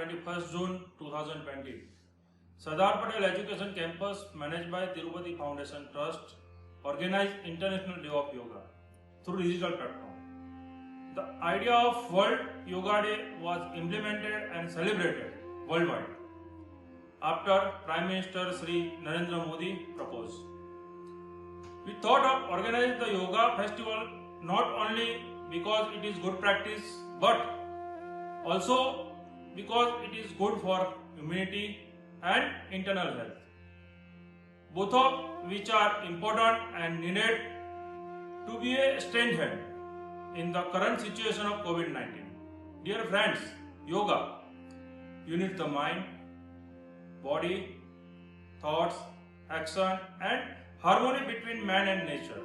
21st June 2020. Sardar Patel Education Campus, managed by Tirupati Foundation Trust, organized International Day of Yoga through digital platform. The idea of World Yoga Day was implemented and celebrated worldwide after Prime Minister Shri Narendra Modi proposed. We thought of organizing the Yoga Festival not only because it is good practice, but also because it is good for immunity and internal health, both of which are important and needed to be strengthened in the current situation of COVID-19. Dear friends, yoga unites the mind, body, thoughts, action and harmony between man and nature.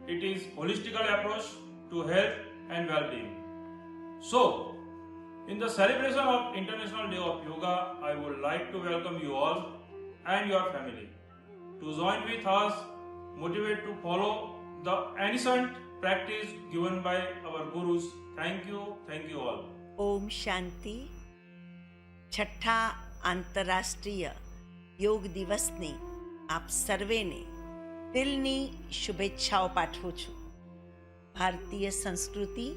It is holistic approach to health and well-being. So, in the celebration of International Day of Yoga, I would like to welcome you all and your family to join with us, motivate to follow the ancient practice given by our gurus. Thank you all. Om Shanti. છઠ્ઠા આંતરરાષ્ટ્રીય યોગ દિવસની આપ સર્વેને દિલની શુભેચ્છાઓ પાઠવું છું. ભારતીય સંસ્કૃતિ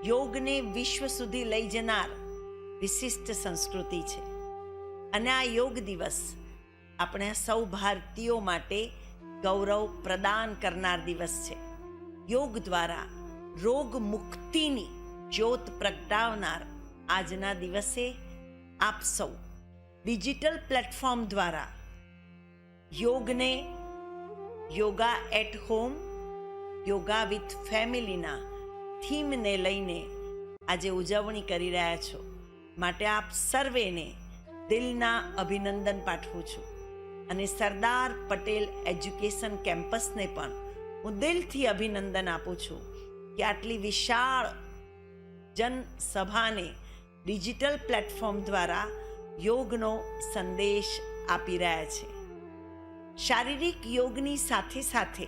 યોગને વિશ્વ સુધી લઈ જનાર વિશિષ્ટ સંસ્કૃતિ છે અને આ યોગ દિવસ આપણે સૌ ભારતીયો માટે ગૌરવ પ્રદાન કરનાર દિવસ છે. યોગ દ્વારા રોગ મુક્તિની જ્યોત પ્રગટાવનાર આજના દિવસે આપ સૌ ડિજિટલ પ્લેટફોર્મ દ્વારા યોગને yoga at home, yoga with ફેમિલીના થીમને લઈને આજે ઉજવણી કરી રહ્યા છો. માટે આપ સર્વેને દિલના અભિનંદન પાઠવું છું અને સરદાર પટેલ એજ્યુકેશન કેમ્પસને પણ હું દિલથી અભિનંદન આપું છું કે આટલી વિશાળ જનસભાને ડિજિટલ પ્લેટફોર્મ દ્વારા યોગનો સંદેશ આપી રહ્યા છે. શારીરિક યોગની સાથે સાથે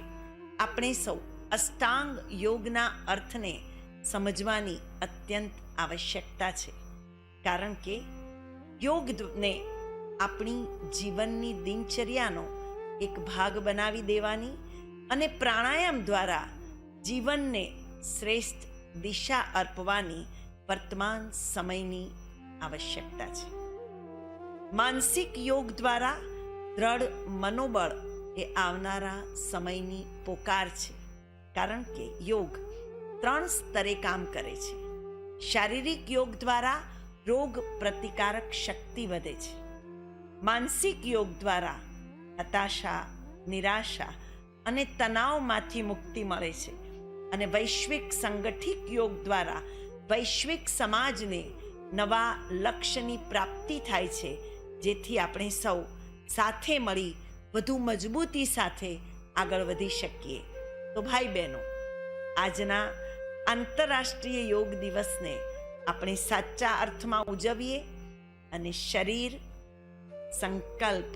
આપણે સૌ અષ્ટાંગ યોગના અર્થને સમજવાની અત્યંત આવશ્યકતા છે, કારણ કે યોગને આપણી જીવનની દિનચર્યાનો એક ભાગ બનાવી દેવાની અને પ્રાણાયામ દ્વારા જીવનને શ્રેષ્ઠ દિશા અર્પવાની વર્તમાન સમયની આવશ્યકતા છે. માનસિક યોગ દ્વારા દ્રઢ મનોબળ એ આવનારા સમયની પોકાર છે, કારણ કે યોગ 3 સ્તરે કામ કરે છે. શારીરિક યોગ દ્વારા રોગ પ્રતિકારક શક્તિ વધે છે. માનસિક યોગ દ્વારા હતાશા, નિરાશા અને તણાવમાંથી મુક્તિ મળે છે અને વૈશ્વિક સંગઠિત યોગ દ્વારા વૈશ્વિક સમાજને નવા લક્ષ્યની પ્રાપ્તિ થાય છે, જેથી આપણે સૌ સાથે મળી વધુ મજબૂતી સાથે આગળ વધી શકીએ. તો ભાઈ બહેનો, આજના આંતરરાષ્ટ્રીય યોગ દિવસને આપણે સાચા અર્થમાં ઉજવીએ અને શરીર, સંકલ્પ,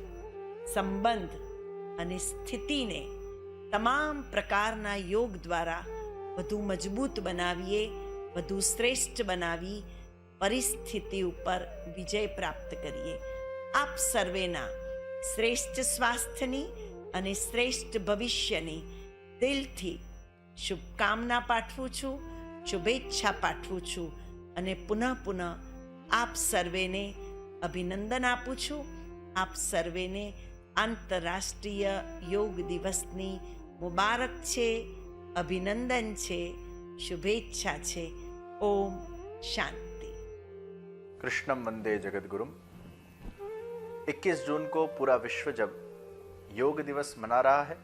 સંબંધ અને સ્થિતિને તમામ પ્રકારના યોગ દ્વારા વધુ મજબૂત બનાવીએ, વધુ શ્રેષ્ઠ બનાવી પરિસ્થિતિ ઉપર વિજય પ્રાપ્ત કરીએ. આપ સર્વેના શ્રેષ્ઠ સ્વાસ્થ્યની અને શ્રેષ્ઠ ભવિષ્યની દિલથી શુભકામના પાઠવું છું, શુભેચ્છા પાઠવું છું અને પુનઃ આપ સર્વેને અભિનંદન આપું છું. આપ સર્વેને આંતરરાષ્ટ્રીય યોગ દિવસની મુબારક છે, અભિનંદન છે, શુભેચ્છા છે. ઓમ शांति. कृष्णम वंदे जगद्गुरुम. 21 जून को पूरा विश्व जब योग दिवस मना रहा है,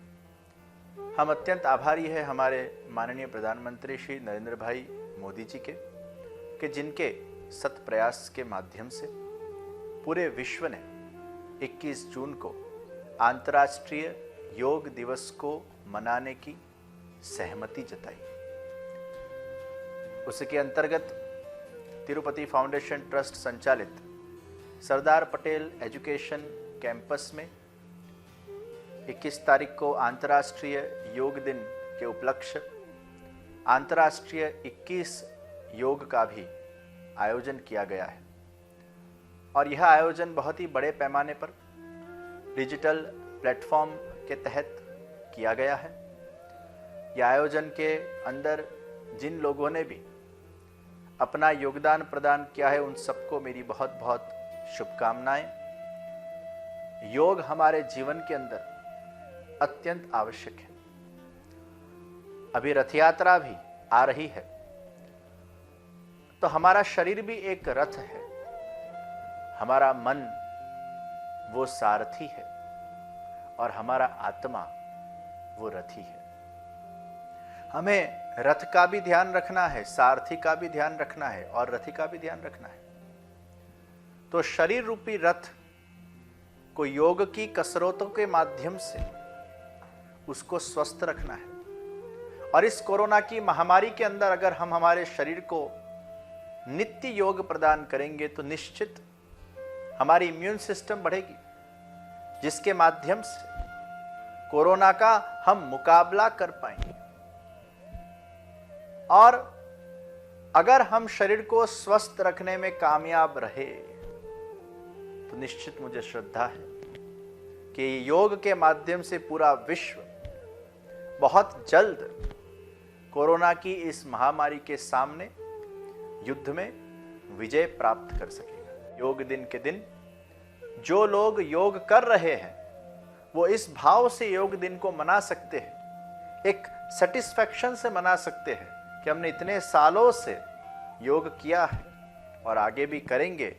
हम अत्यंत आभारी हैं हमारे माननीय प्रधानमंत्री श्री नरेंद्र भाई मोदी जी के, कि जिनके सत प्रयास के माध्यम से पूरे विश्व ने 21 जून को अंतर्राष्ट्रीय योग दिवस को मनाने की सहमति जताई. उसके अंतर्गत तिरुपति फाउंडेशन ट्रस्ट संचालित सरदार पटेल एजुकेशन कैंपस में 21 तारीख को अंतर्राष्ट्रीय योग दिन के उपलक्ष्य अंतर्राष्ट्रीय 21 योग का भी आयोजन किया गया है. और यह आयोजन बहुत ही बड़े पैमाने पर डिजिटल प्लेटफॉर्म के तहत किया गया है। यह आयोजन के अंदर जिन लोगों ने भी अपना योगदान प्रदान किया है, उन सबको मेरी बहुत बहुत शुभकामनाएं। योग हमारे जीवन के अंदर अत्यंत आवश्यक है। अभी रथ यात्रा भी आ रही है, तो हमारा शरीर भी एक रथ है, हमारा मन वो सारथी है और हमारा आत्मा वो रथी है। हमें रथ का भी ध्यान रखना है, सारथी का भी ध्यान रखना है और रथी का भी ध्यान रखना है। तो शरीर रूपी रथ को योग की कसरतों के माध्यम से उसको स्वस्थ रखना है। और इस कोरोना की महामारी के अंदर अगर हम हमारे शरीर को नित्य योग प्रदान करेंगे तो निश्चित हमारी इम्यून सिस्टम बढ़ेगी, जिसके माध्यम से कोरोना का हम मुकाबला कर पाएंगे। और अगर हम शरीर को स्वस्थ रखने में कामयाब रहे तो निश्चित मुझे श्रद्धा है कि योग के माध्यम से पूरा विश्व बहुत जल्द कोरोना की इस महामारी के सामने युद्ध में विजय प्राप्त कर सकेगा। योग दिन के दिन जो लोग योग कर रहे हैं वो इस भाव से योग दिन को मना सकते हैं, एक सेटिस्फैक्शन से मना सकते हैं कि हमने इतने सालों से योग किया है और आगे भी करेंगे,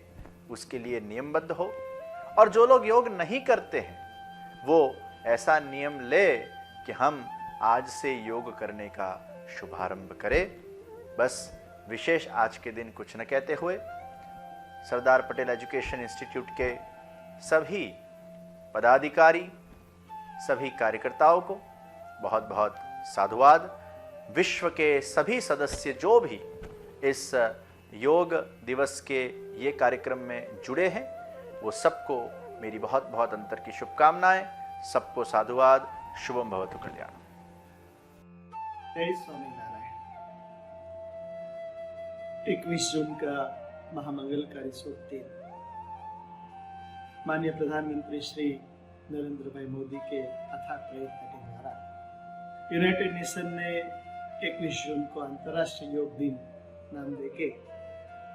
उसके लिए नियमबद्ध हो। और जो लोग योग नहीं करते हैं वो ऐसा नियम ले कि हम आज से योग करने का शुभारंभ करें। बस विशेष आज के दिन कुछ न कहते हुए सरदार पटेल एजुकेशन इंस्टीट्यूट के सभी पदाधिकारी, सभी कार्यकर्ताओं को बहुत बहुत साधुवाद। विश्व के सभी सदस्य जो भी इस योग दिवस के ये कार्यक्रम में जुड़े हैं वो सबको मेरी बहुत बहुत अंतर की शुभकामनाएं। सबको साधुवाद। शुभम भवतु कल्याण। जय स्वामीनारायण। 21 जून का महामंगलकारी शुभ दिन माननीय प्रधानमंत्री श्री नरेंद्र भाई मोदी के अथक प्रयत्न के द्वारा यूनाइटेड नेशन ने 21 जून को अंतर्राष्ट्रीय योग दिन नाम देके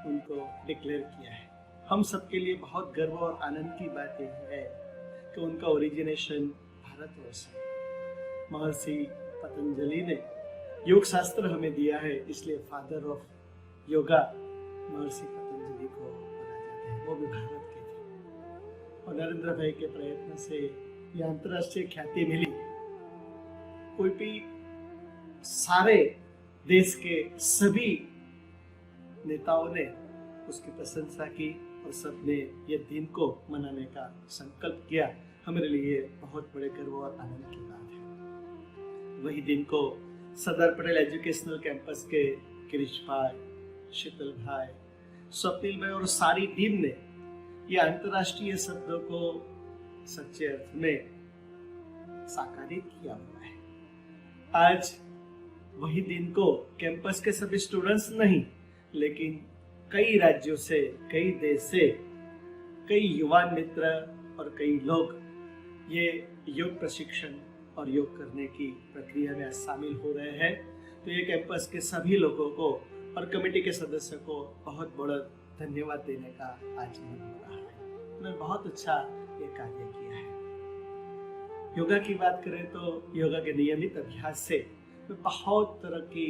उनको डिक्लेयर किया है। हम सबके लिए बहुत गर्व और आनंद की बात यह है कि उनका ओरिजिनेशन भारतवर्ष है। महर्षि पतंजलि ने योग शास्त्र हमें दिया है, इसलिए फादर ऑफ योगा महर्षि पतंजलि को माना जाता है। वो भी भारत के थे और नरेंद्र भाई के प्रयत्न से यह अंतर्राष्ट्रीय ख्याति मिली। कोई भी सारे देश के सभी नेताओं ने उसकी प्रशंसा की और सबने ये दिन को मनाने का संकल्प किया। हमारे लिए बहुत बड़े गर्व और आनंद की बात है। वही दिन को सरदार पटेल एजुकेशनल कैंपस के गिरीश भाई, शीतल भाई, स्वप्निल भाई और सारी टीम ने ये अंतर्राष्ट्रीय शब्दों को सच्चे अर्थ में साकारित किया हुआ है। आज वही दिन को कैंपस के सभी स्टूडेंट्स नहीं, लेकिन कई राज्यों से, कई देश से कई युवा मित्र और कई लोग ये योग प्रशिक्षण और योग करने की प्रक्रिया में शामिल हो रहे हैं। तो ये कैंपस के सभी लोगों को और कमेटी के सदस्यों को बहुत बड़ा धन्यवाद देने का आज मन हो रहा है। उन्होंने बहुत अच्छा ये कार्य किया है। योगा की बात करें तो योगा के नियमित अभ्यास से बहुत तरह की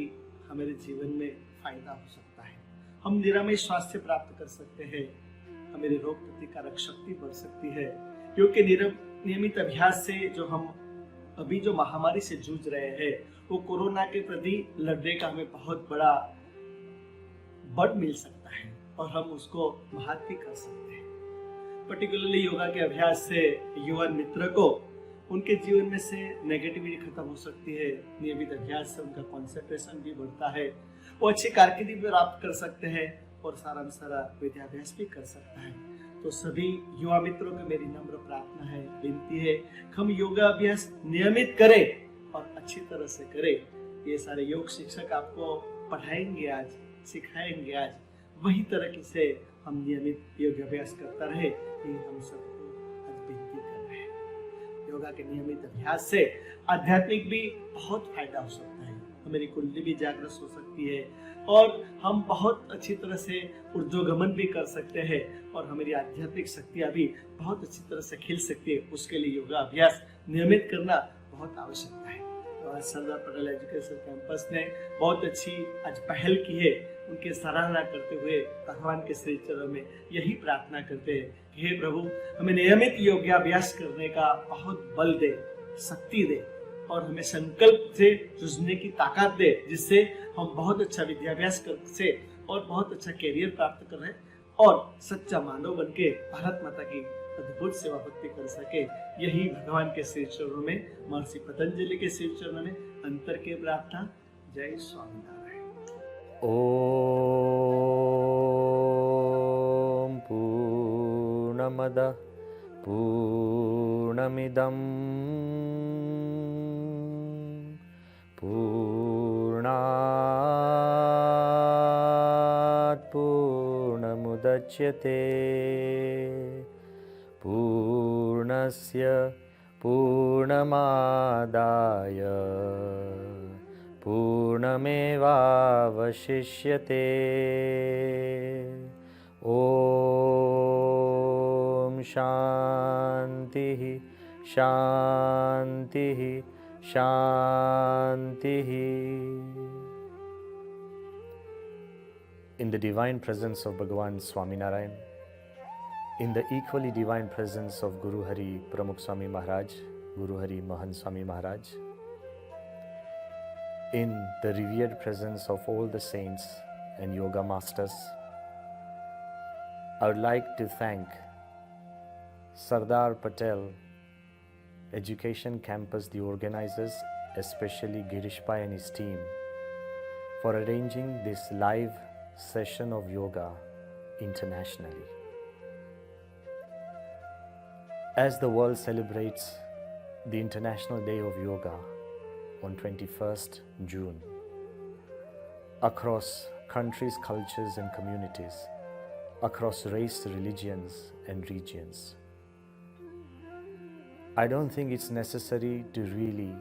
हमारे जीवन में फायदा हो सकता है। हम निरामय स्वास्थ्य प्राप्त कर सकते हैं, हमारी रोग प्रतिकारक शक्ति बढ़ सकती है। योग के नियमित अभ्यास से जो हम अभी जो महामारी से जूझ रहे हैं वो कोरोना के प्रति लड़ने का हमें बहुत बड़ा बल मिल सकता है और हम उसको महात भी कर सकते हैं। पर्टिकुलरली योगा के अभ्यास से युवा मित्र को उनके जीवन में से नेगेटिविटी खत्म हो सकती है। नियमित अभ्यास से उनका कंसंट्रेशन भी बढ़ता है, वो अच्छी कारकिर्दी भी प्राप्त कर सकते हैं और सारा विद्याभ्यास भी कर सकता है। तो सभी युवा मित्रों को मेरी नम्र प्रार्थना है, विनती है, हम योगा अभ्यास नियमित करें और अच्छी तरह से करें। ये सारे योग शिक्षक आपको पढ़ाएंगे आज, सिखाएंगे आज, वही तरीके से हम नियमित योग अभ्यास करता रहे, ये हम सबको आज विनती कर रहे हैं। योगा के नियमित अभ्यास से आध्यात्मिक भी बहुत फायदा हो सकता है, हमारी कुंडली भी जागृत हो सकती है और हम बहुत अच्छी तरह से ऊर्ध्वगमन भी कर सकते हैं और हमारी आध्यात्मिक शक्तियाँ भी बहुत अच्छी तरह से खिल सकती है। उसके लिए योगा अभ्यास नियमित करना बहुत आवश्यकता है। तो आज सरदार पटेल एजुकेशन कैंपस ने बहुत अच्छी आज पहल की है, उनकी सराहना करते हुए भगवान के श्री चरणों में यही प्रार्थना करते हैं कि हे प्रभु, हमें नियमित योगाभ्यास करने का बहुत बल दे, शक्ति दे और हमें संकल्प से जूझने की ताकत दे, जिससे हम बहुत अच्छा विद्याभ्यास कर से और बहुत अच्छा कैरियर प्राप्त कर रहे और सच्चा मानव बन के भारत माता की अद्भुत सेवा भक्ति कर सके। यही भगवान के श्री चरणों में, महर्षि पतंजलि के श्री चरणों में अंतर के प्रार्थना। जय स्वामीनारायण। ॐ पूर्णमदः पूर्णमिदं पूर्णात् पूर्णमुदच्यते पूर्णस्य पूर्णमादाय पूर्णमेवावशिष्यते। ॐ शान्तिः शान्तिः शान्तिः। In the divine presence of Bhagavan Swaminarayan, in the equally divine presence of Guru Hari Pramukh Swami Maharaj, Guru Hari Mahan Swami Maharaj, in the revered presence of all the saints and yoga masters, I would like to thank Sardar Patel Education Campus, the organizers, especially Girish Pai and his team, for arranging this live session of yoga internationally. As the world celebrates the International Day of Yoga on 21st June, across countries, cultures and communities, across race, religions and regions, I don't think it's necessary to really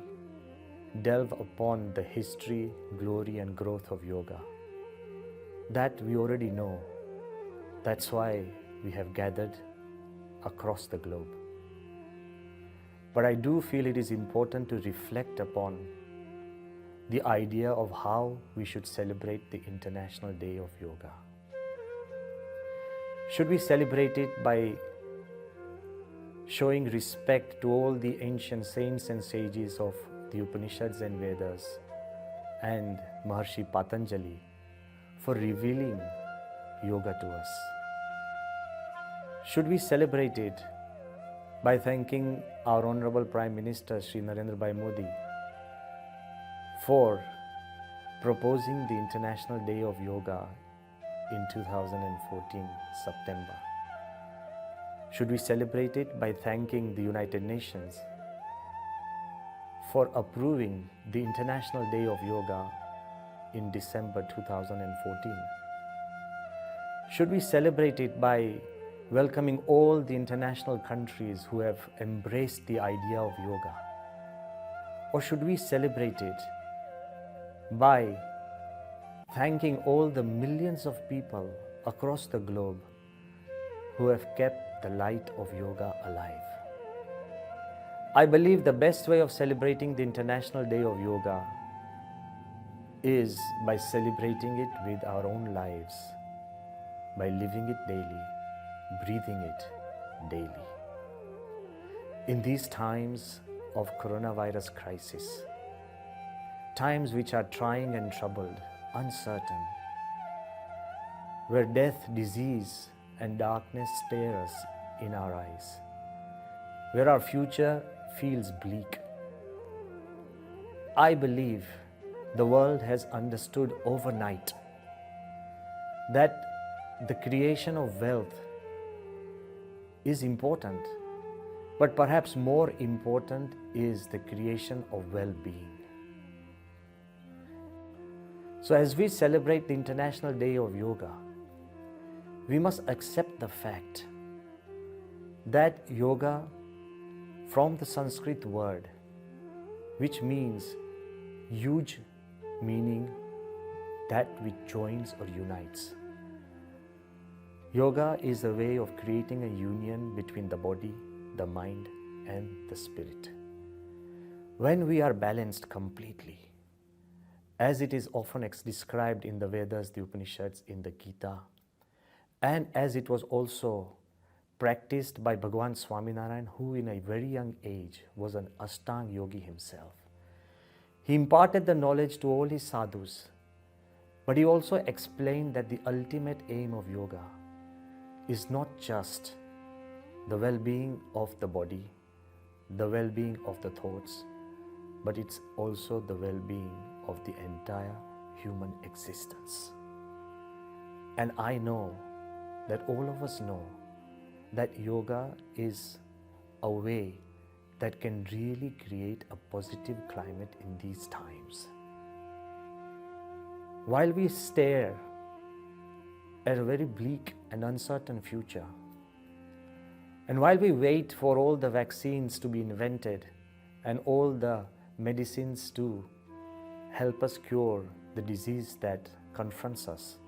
delve upon the history, glory and growth of yoga. That we already know. That's why we have gathered across the globe. But I do feel it is important to reflect upon the idea of how we should celebrate the International Day of Yoga. Should we celebrate it by showing respect to all the ancient saints and sages of the Upanishads and Vedas and Maharshi Patanjali for revealing yoga to us? Should we celebrate it by thanking our Honorable Prime Minister Shri Narendra Bhai Modi for proposing the International Day of Yoga in 2014 September? Should we celebrate it by thanking the United Nations for approving the International Day of Yoga in December 2014? Should we celebrate it by welcoming all the international countries who have embraced the idea of yoga? Or should we celebrate it by thanking all the millions of people across the globe who have kept the light of yoga alive? I believe the best way of celebrating the International Day of Yoga is by celebrating it with our own lives, by living it daily, breathing it daily. In these times of coronavirus crisis, times which are trying and troubled, uncertain, where death, disease and darkness stare us in our eyes, where our future feels bleak, I believe the world has understood overnight that the creation of wealth is important, but perhaps more important is the creation of well-being. So as we celebrate the International Day of Yoga, we must accept the fact that yoga, from the Sanskrit word, which means huge, meaning that which joins or unites. Yoga is a way of creating a union between the body, the mind, and the spirit. When we are balanced completely, as it is often described in the Vedas, the Upanishads, in the Gita, and as it was also practiced by Bhagavan Swaminarayan, who in a very young age was an Ashtanga yogi himself. He imparted the knowledge to all his sadhus, but he also explained that the ultimate aim of yoga is not just the well-being of the body, the well-being of the thoughts, but it's also the well-being of the entire human existence. And I know that all of us know that yoga is a way that can really create a positive climate in these times. While we stare at a very bleak and uncertain future, and while we wait for all the vaccines to be invented and all the medicines to help us cure the disease that confronts us,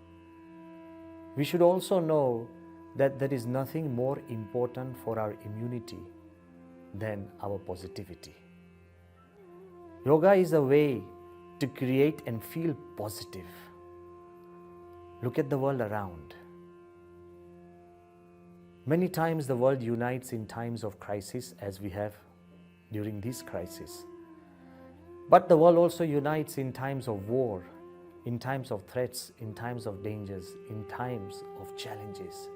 we should also know that there is nothing more important for our immunity than our positivity. Yoga is a way to create and feel positive. Look at the world around. Many times the world unites in times of crisis, as we have during this crisis. But the world also unites in times of war, in times of threats, in times of dangers, in times of challenges.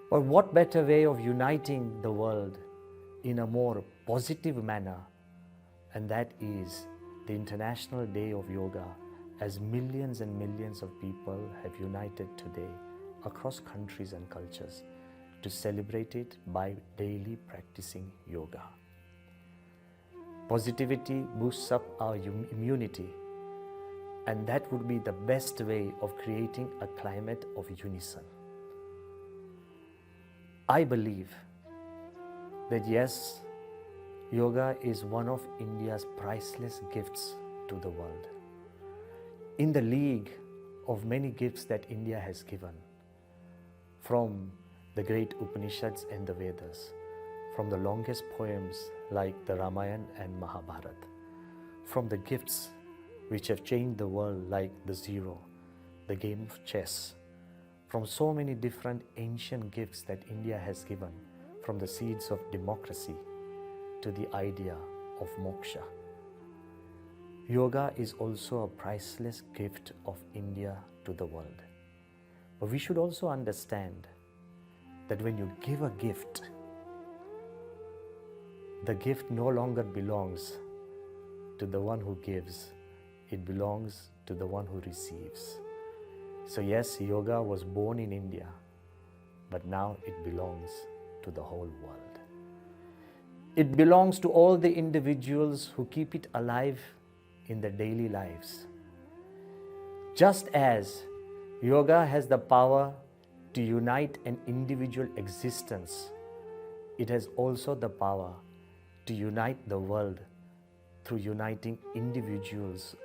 But what better way of uniting the world in a more positive manner, and that is the International Day of Yoga, as millions and millions of people have united today across countries and cultures to celebrate it by daily practicing yoga. Positivity boosts up our immunity, and that would be the best way of creating a climate of unison. I believe that yes, yoga is one of India's priceless gifts to the world. In the league of many gifts that India has given, from the great Upanishads and the Vedas, from the longest poems like the Ramayana and Mahabharata, from the gifts which have changed the world like the Zero, the game of chess, from so many different ancient gifts that India has given, from the seeds of democracy to the idea of moksha. Yoga is also a priceless gift of India to the world. But we should also understand that when you give a gift, the gift no longer belongs to the one who gives, it belongs to the one who receives. So yes, yoga was born in India, but now it belongs to the whole world. It belongs to all the individuals who keep it alive in their daily lives. Just as yoga has the power to unite an individual existence, it has also the power to unite the world through uniting individuals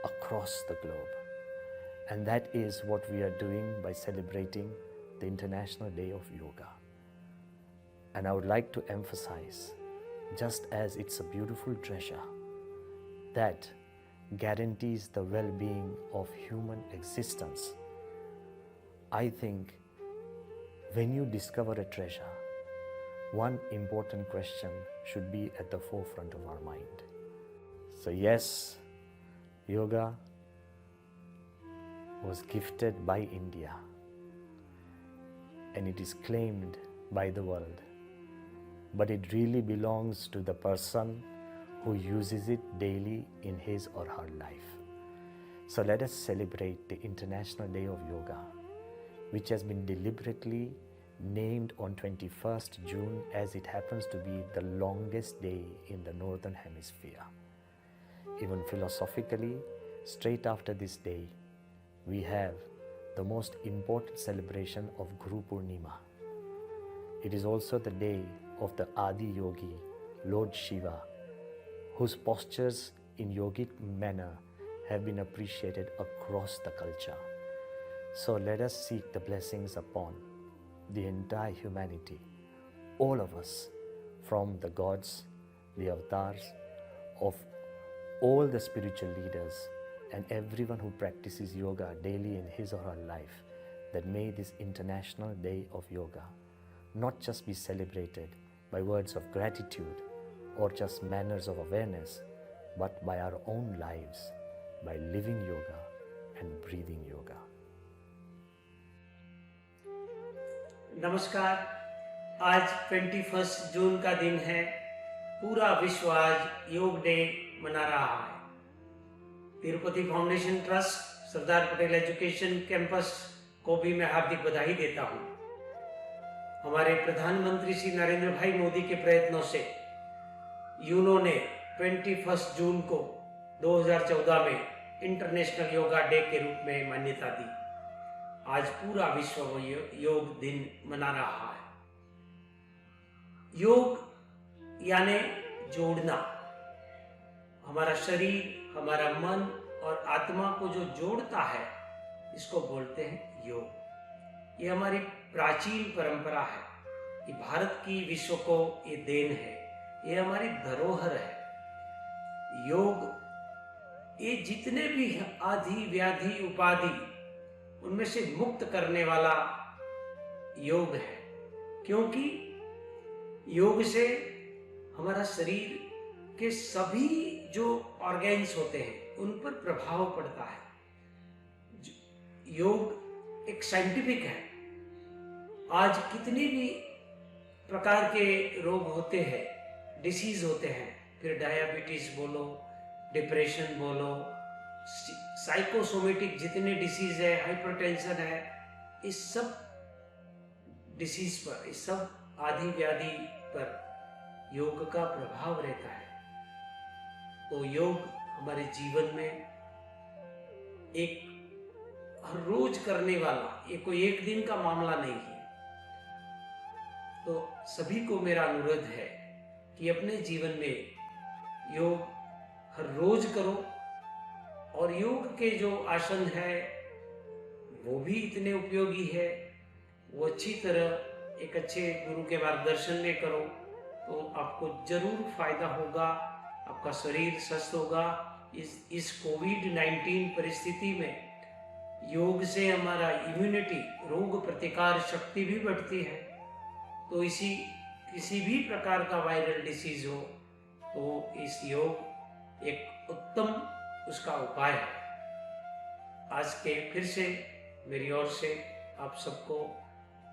across the globe. And that is what we are doing by celebrating the International Day of Yoga. And I would like to emphasize, just as it's a beautiful treasure that guarantees the well-being of human existence, I think when you discover a treasure, one important question should be at the forefront of our mind. So yes, yoga was gifted by India, and it is claimed by the world, but it really belongs to the person who uses it daily in his or her life. So let us celebrate the International Day of Yoga, which has been deliberately named on 21st June, as it happens to be the longest day in the Northern Hemisphere. Even philosophically, straight after this day, we have the most important celebration of Guru Purnima. It is also the day of the Adi Yogi, Lord Shiva, whose postures in yogic manner have been appreciated across the culture. So let us seek the blessings upon the entire humanity, all of us, from the gods, the avatars, of all the spiritual leaders and everyone who practices yoga daily in his or her life, that may this International Day of Yoga not just be celebrated by words of gratitude or just manners of awareness, but by our own lives, by living yoga and breathing yoga. नमस्कार। आज 21 जून का दिन है। पूरा विश्व आज योग day मना रहा है। तिरुपति फाउंडेशन ट्रस्ट, सरदार पटेल एजुकेशन कैंपस को भी मैं हार्दिक बधाई देता हूँ। हमारे प्रधानमंत्री श्री नरेंद्र भाई मोदी के प्रयत्नों से यूनो ने 21 जून को 2014 में इंटरनेशनल योगा डे के रूप में मान्यता दी। आज पूरा विश्व योग दिन मना रहा है। योग यानी जोड़ना। हमारा शरीर, हमारा मन और आत्मा को जो जोड़ता है, इसको बोलते हैं योग। ये हमारी प्राचीन परंपरा है। ये भारत की विश्व को ये देन है। ये हमारी धरोहर है। योग ये जितने भी आदि व्याधि उपाधि उनमें से मुक्त करने वाला योग है, क्योंकि योग से हमारा शरीर के सभी जो ऑर्गेन्स होते हैं उन पर प्रभाव पड़ता है। योग एक साइंटिफिक है। आज कितनी भी प्रकार के रोग होते हैं, डिसीज होते हैं, फिर डायबिटीज बोलो, डिप्रेशन बोलो, साइकोसोमेटिक जितने डिसीज है, हाइपरटेंशन है, इस सब डिसीज पर, इस सब आदि व्याधि पर योग का प्रभाव रहता है। तो योग हमारे जीवन में एक हर रोज करने वाला, ये कोई एक दिन का मामला नहीं है। तो सभी को मेरा अनुरोध है कि अपने जीवन में योग हर रोज करो, और योग के जो आसन है वो भी इतने उपयोगी है। वो अच्छी तरह एक अच्छे गुरु के मार्गदर्शन में करो तो आपको जरूर फायदा होगा। आपका शरीर स्वस्थ होगा। इस कोविड-19 परिस्थिति में योग से हमारा इम्यूनिटी, रोग प्रतिकार शक्ति भी बढ़ती है। तो किसी भी प्रकार का वायरल डिसीज हो तो इस योग एक उत्तम उसका उपाय है। आज के फिर से मेरी ओर से आप सबको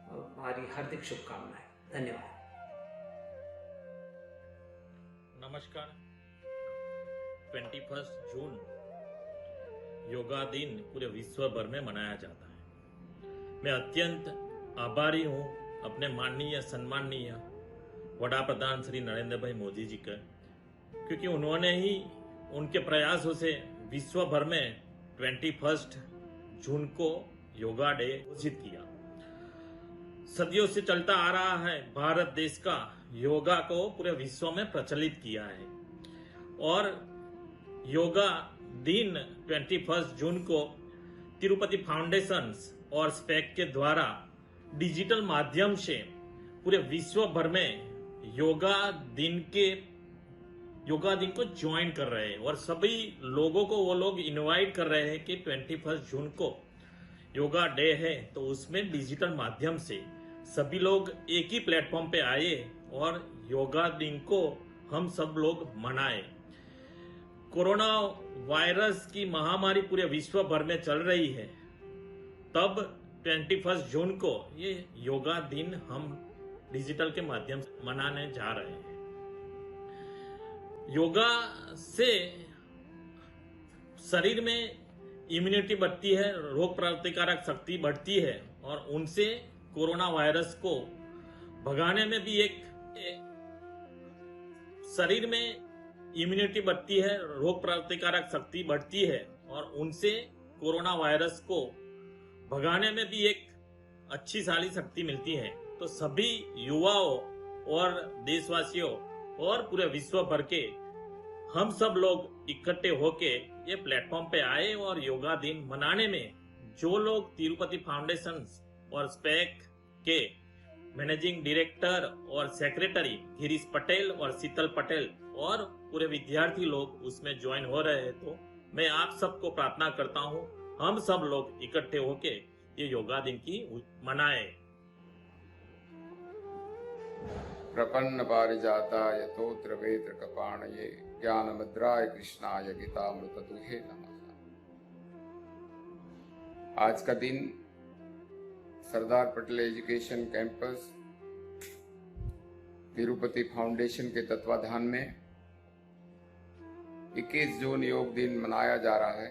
हमारी हार्दिक शुभकामनाएं। धन्यवाद। नमस्कार। 21 जून योगा दिन पूरे विश्व भर में मनाया जाता है। मैं अत्यंत आभारी हूँ अपने माननीय सम्माननीय वड़ा प्रधान श्री नरेंद्र भाई मोदी जी का, क्योंकि उन्होंने ही उनके प्रयासों से विश्व भर में 21 जून को योगा डे घोषित किया। सदियों से चलता आ रहा है भारत देश का योगा को पूरे विश्व में प्रचलित किया है, और योगा दिन 21 जून को तिरुपति फाउंडेशन और स्पेक के द्वारा डिजिटल माध्यम से पूरे विश्व भर में योगा दिन को ज्वाइन कर रहे हैं, और सभी लोगों को वो लोग इनवाइट कर रहे हैं कि 21 जून को योगा डे है, तो उसमें डिजिटल माध्यम से सभी लोग एक ही प्लेटफॉर्म पे आए और योगा दिन को हम सब लोग मनाए। कोरोना वायरस की महामारी पूरे विश्व भर में चल रही है, तब 21 जून को ये योगा दिन हम डिजिटल के माध्यम से मनाने जा रहे हैं। योगा से शरीर में इम्यूनिटी बढ़ती है, रोग प्रतिकारक शक्ति बढ़ती है, और उनसे कोरोना वायरस को भगाने में भी एक शरीर में इम्यूनिटी बढ़ती है, रोग प्रतिकारक शक्ति बढ़ती है, और उनसे कोरोना वायरस को भगाने में भी एक अच्छी सारी शक्ति मिलती है। तो सभी युवाओं और देशवासियों और पूरे विश्व भर के हम सब लोग इकट्ठे होके ये प्लेटफॉर्म पे आए और योगा दिन मनाने में जो लोग तिरुपति फाउंडेशन और स्पेक के मैनेजिंग डायरेक्टर और सेक्रेटरी गिरीश पटेल और शीतल पटेल और पूरे विद्यार्थी लोग उसमें ज्वाइन हो रहे हैं, तो मैं आप सबको प्रार्थना करता हूँ हम सब लोग इकट्ठे होके ये योगा दिन की मनाए। प्रपन्न पारिजाताय तोत्र वेत्र कपाणये ज्ञान मुद्राय कृष्णाय गीतामृत दुहे नमः। आज का दिन Sardar Patel education campus Tirupati foundation के तत्वाधान में 21 जून योग दिन मनाया जा रहा है।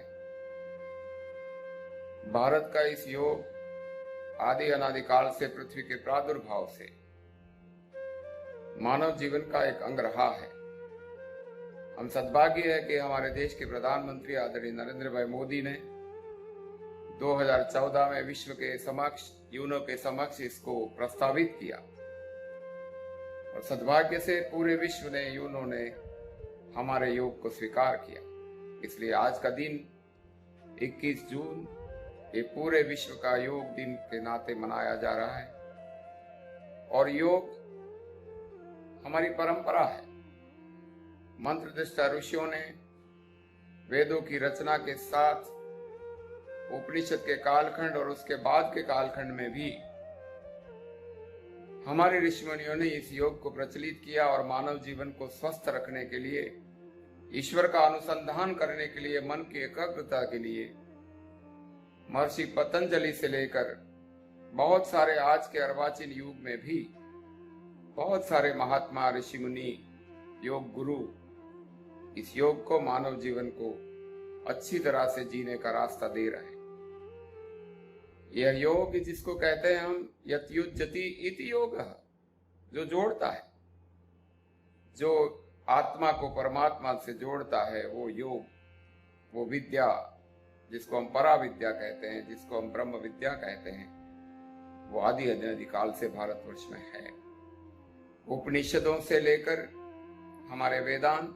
भारत का इस योग आदि अनादिकाल से पृथ्वी के प्रादुर्भाव से मानव जीवन का एक अंग रहा है। हम सद्भाग्य है कि हमारे देश के प्रधानमंत्री आदरणीय नरेंद्र भाई मोदी ने 2014 में विश्व के समक्ष यूनो के समक्ष इसको प्रस्तावित किया और सद्भाग्य से पूरे विश्व ने यूनो ने हमारे योग को स्वीकार किया। इसलिए आज का दिन 21 जून ये पूरे विश्व का योग दिन के नाते मनाया जा रहा है। और योग हमारी परंपरा है। मंत्रदृष्टा ऋषियों ने वेदों की रचना के साथ उपनिषद के कालखंड और उसके बाद के कालखंड में भी हमारे ऋषिमुनियों ने इस योग को प्रचलित किया और मानव जीवन को स्वस्थ रखने के लिए, ईश्वर का अनुसंधान करने के लिए, मन की एकाग्रता के लिए महर्षि पतंजलि से लेकर बहुत सारे आज के अर्वाचीन युग में भी बहुत सारे महात्मा ऋषि मुनि योग गुरु इस योग को मानव जीवन को अच्छी तरह से जीने का रास्ता दे रहे हैं। यह योग जिसको कहते हैं हम यत युज्यति इति योग, जो जोड़ता है, जो आत्मा को परमात्मा से जोड़ता है, वो योग, वो विद्या जिसको हम परा विद्या कहते हैं, जिसको हम ब्रह्म विद्या कहते हैं, वो आदि अनादिकाल से भारतवर्ष में है। उपनिषदों से लेकर हमारे वेदांत,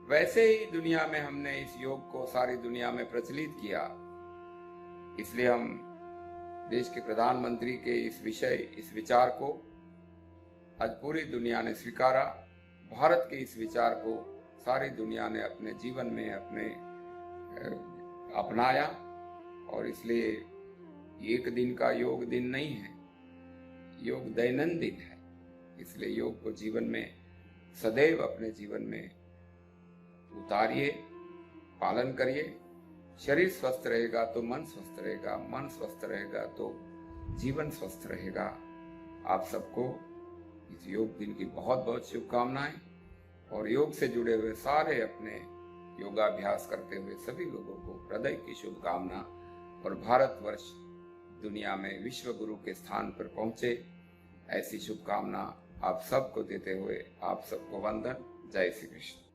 वैसे ही दुनिया में हमने इस योग को सारी दुनिया में प्रचलित किया। इसलिए हम देश के प्रधानमंत्री के इस विषय, इस विचार को आज पूरी दुनिया ने स्वीकारा। भारत के इस विचार को सारी दुनिया ने अपने जीवन में अपनाया और इसलिए एक दिन का योग दिन नहीं है, योग दैनंदिन है। इसलिए योग को जीवन में सदैव अपने जीवन में उतारिए, पालन करिए। शरीर स्वस्थ रहेगा तो मन स्वस्थ रहेगा, मन स्वस्थ रहेगा तो जीवन स्वस्थ रहेगा। आप सबको इस योग दिन की बहुत बहुत शुभकामनाएं और योग से जुड़े हुए सारे अपने योगाभ्यास करते हुए सभी लोगों को हृदय की शुभकामना और भारतवर्ष दुनिया में विश्व गुरु के स्थान पर पहुंचे, ऐसी शुभकामना आप सबको देते हुए आप सबको वंदन। जय श्री कृष्ण।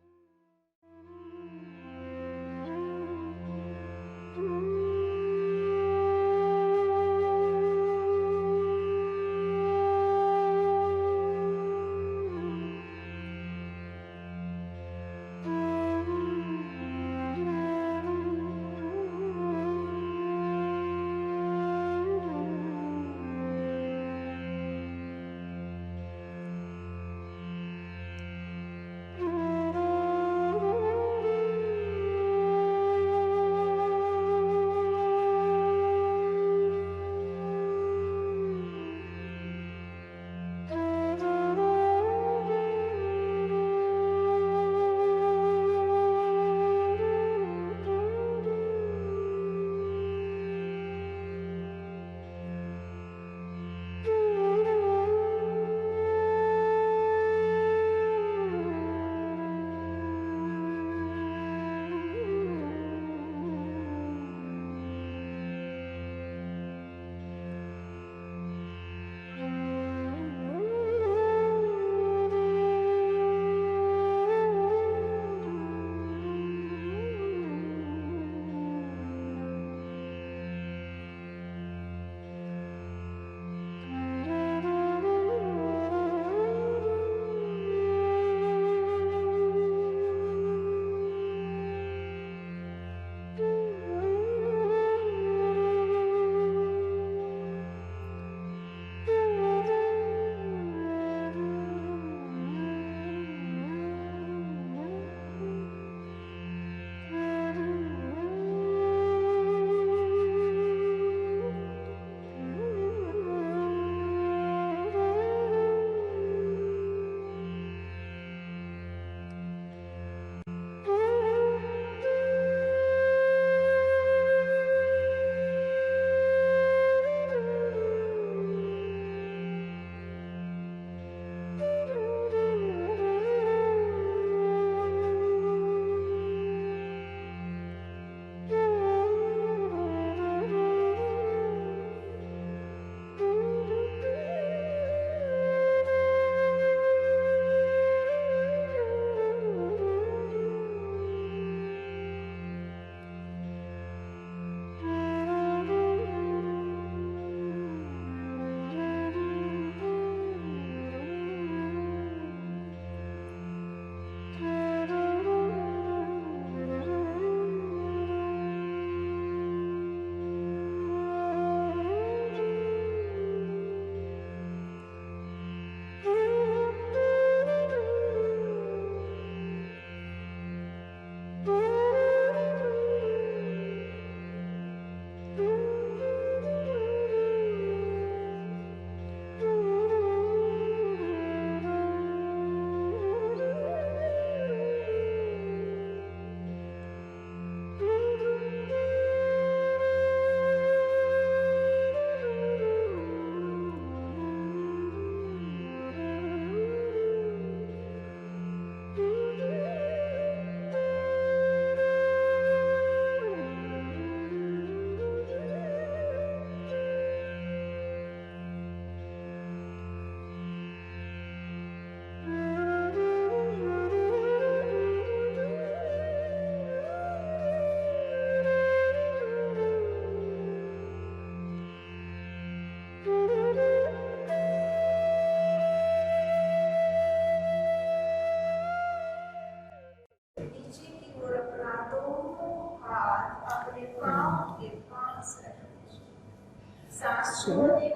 पूरी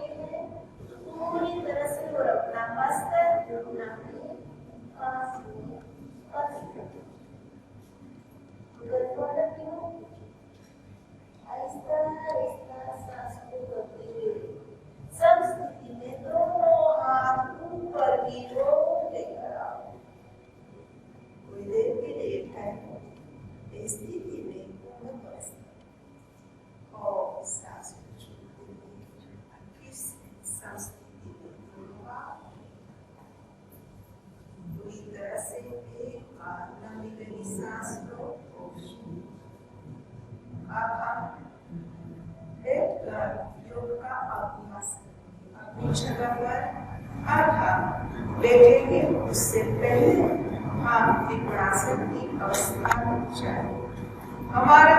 तरह से और अपना मस्तक अपना आहिस्ता आहिस्ता सांस को करते हुए सब स्थिति में दोनों हाथ ऊपर की ओर लेकर आओ। कोई देर के लिए ठहरो, इस स्थिति में पूर्ण अवस्था और सांस को छोड़ते हुए फिर से सांस स्थिति में दोनों हाथ पूरी तरह से एक बार लंबी गहरी सांस लो। अब हम बैठकर योग का अभ्यास अपनी जगह पर। अब हम बैठेंगे, उससे पहले हम त्रिकोणासन की अवस्था में जाए। हमारा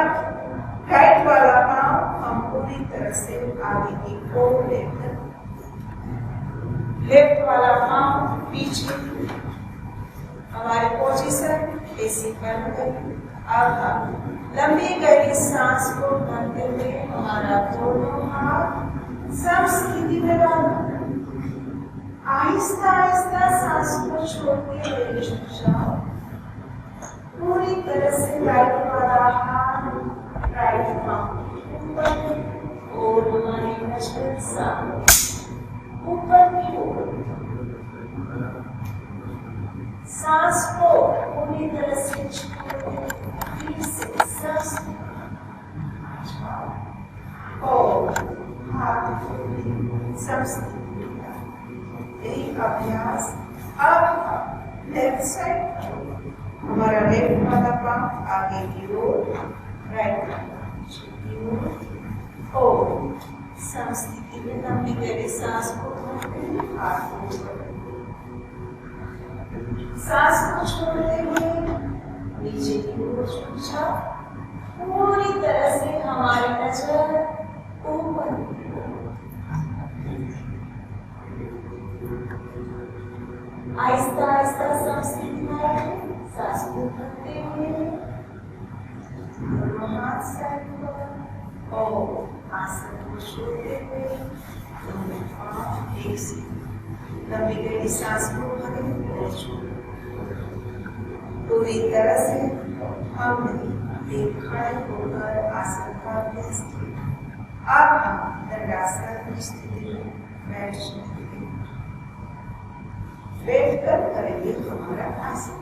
राइट वाला पांव हम पूरी तरह से आगे की ओर लेकर, लेफ्ट वाला पांव पीछे, हमारी पोजीशन ऐसी बन गई। अब हम लंबी गहरी सांस को भरते हुए हमारा दोनों हाथ सब स्थिति में डालना। आहिस्ता आहिस्ता सांस को छोड़ते हुए झुक जाओ। पूरी तरह से राइट वाला हाथ राइट पांव ऊपर और हमारी नजर ऊपर की ओर। सांस को पूरी तरह से छोड़ते फिर से सांस और हाथ सब यही अभ्यास। अब लेफ्ट साइड हमारा लेफ्ट वाला पांव आगे की ओर, राइट की ओर और समस्थिति में लंबी गहरी सांस को भरते हुए हाथ को ऊपर, सांस को छोड़ते हुए नीचे की ओर झुक जाओ। पूरी तरह से हमारी नजर ऊपर। आहिस्ता आहिस्ता सांस लेना है, सांस को भरते हुए दोनों हाथ साइड पर और आसन को छोड़ते हुए दोनों पांव एक से लंबी गहरी सांस को भरे और छोड़े। पूरी तरह से हमने एक खड़े होकर आसन का अभ्यास किया। अब हम दंडासन की स्थिति में बैठ जाएंगे। बैठकर करेंगे हमारा आसन।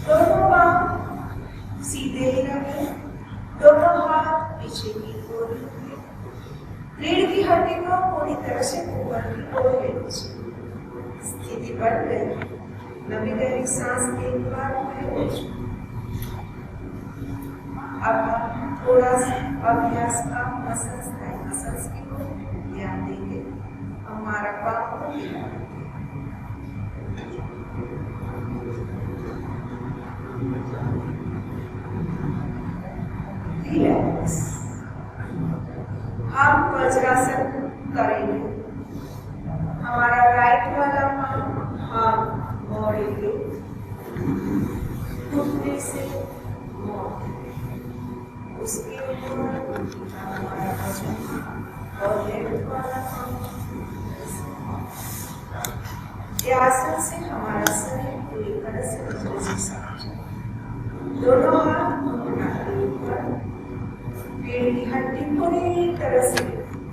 दोनों पांव सीधे ही रखें, दोनों हाथ पीछे की ओर रखें। रीढ़ की हड्डी को पूरी तरह से ऊपर की ओर ले लीजिए। स्थिति बन गई। लंबी गहरी सांस एक बार अब हम थोड़ा सा अभ्यास का मसल्स की ओर ध्यान देंगे। हमारा पांव रिलैक्स। हम वज्रासन करेंगे। हमारा राइट वाला पांव हम मोड़ेंगे, घुटने से उसके ऊपर हमारा वजन और लेफ्ट वाला पांव। आसन से हमारा शरीर पूरी तरह से दोनों हाथ ऊपर, पेड़ की हड्डी पूरी तरह से